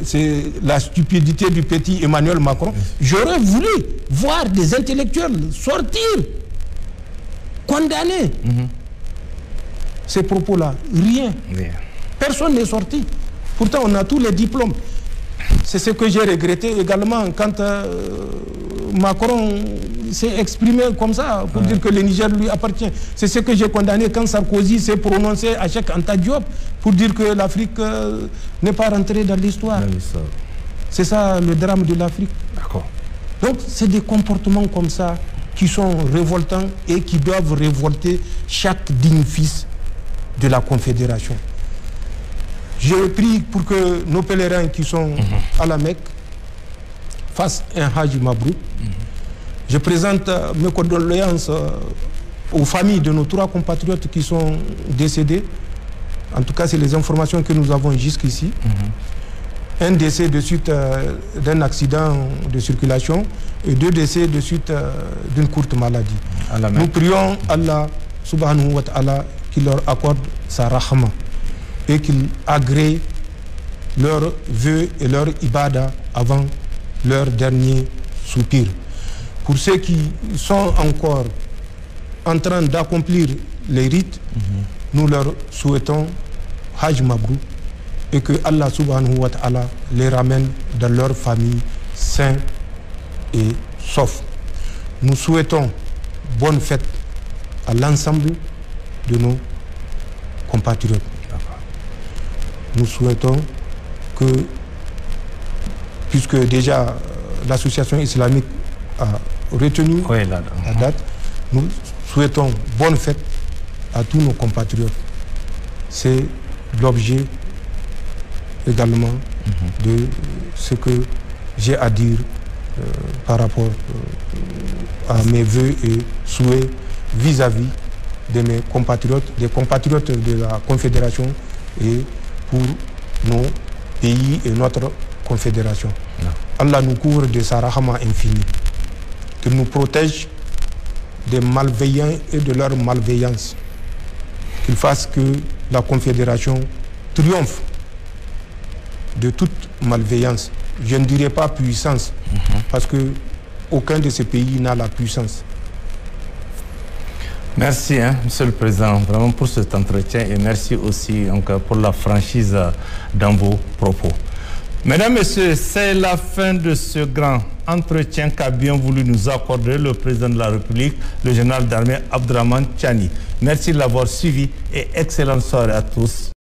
c'est la stupidité du petit Emmanuel Macron, j'aurais voulu voir des intellectuels sortir, condamner ces propos-là. Rien. Personne n'est sorti. Pourtant, on a tous les diplômes. C'est ce que j'ai regretté également quand Macron s'est exprimé comme ça pour dire que le Niger lui appartient. C'est ce que j'ai condamné quand Sarkozy s'est prononcé à Cheikh Anta Diop pour dire que l'Afrique n'est pas rentrée dans l'histoire. C'est ça le drame de l'Afrique. D'accord. Donc c'est des comportements comme ça qui sont révoltants et qui doivent révolter chaque digne fils de la Confédération. J'ai pris pour que nos pèlerins qui sont à la Mecque fassent un Hajj Mabrouk. Je présente mes condoléances aux familles de nos 3 compatriotes qui sont décédés. En tout cas, c'est les informations que nous avons jusqu'ici. Un décès de suite d'un accident de circulation et 2 décès de suite d'une courte maladie. Nous prions Allah subhanahu wa ta'ala qu'il leur accorde sa rahma et qu'il agrée leurs vœux et leur ibada avant leur dernier soupir. Pour ceux qui sont encore en train d'accomplir les rites, nous leur souhaitons Hajj Mabrou et que Allah subhanahu wa ta'ala les ramène dans leur famille sains et saufs. Nous souhaitons bonne fête à l'ensemble de nos compatriotes. Nous souhaitons que, puisque déjà l'association islamique a retenu la date, nous souhaitons bonne fête à tous nos compatriotes. C'est l'objet également de ce que j'ai à dire par rapport à mes vœux et souhaits vis-à-vis de mes compatriotes, des compatriotes de la Confédération et pour nos pays et notre Confédération. Allah nous couvre de sa rahma infinie, qu'il nous protège des malveillants et de leur malveillance, qu'il fasse que la Confédération triomphe de toute malveillance. Je ne dirais pas puissance, parce que aucun de ces pays n'a la puissance. Merci, Monsieur le Président, vraiment pour cet entretien et merci aussi encore pour la franchise dans vos propos. Mesdames, Messieurs, c'est la fin de ce grand entretien qu'a bien voulu nous accorder le Président de la République, le général d'armée Abdrahmane Tchiani. Merci de l'avoir suivi et excellente soirée à tous.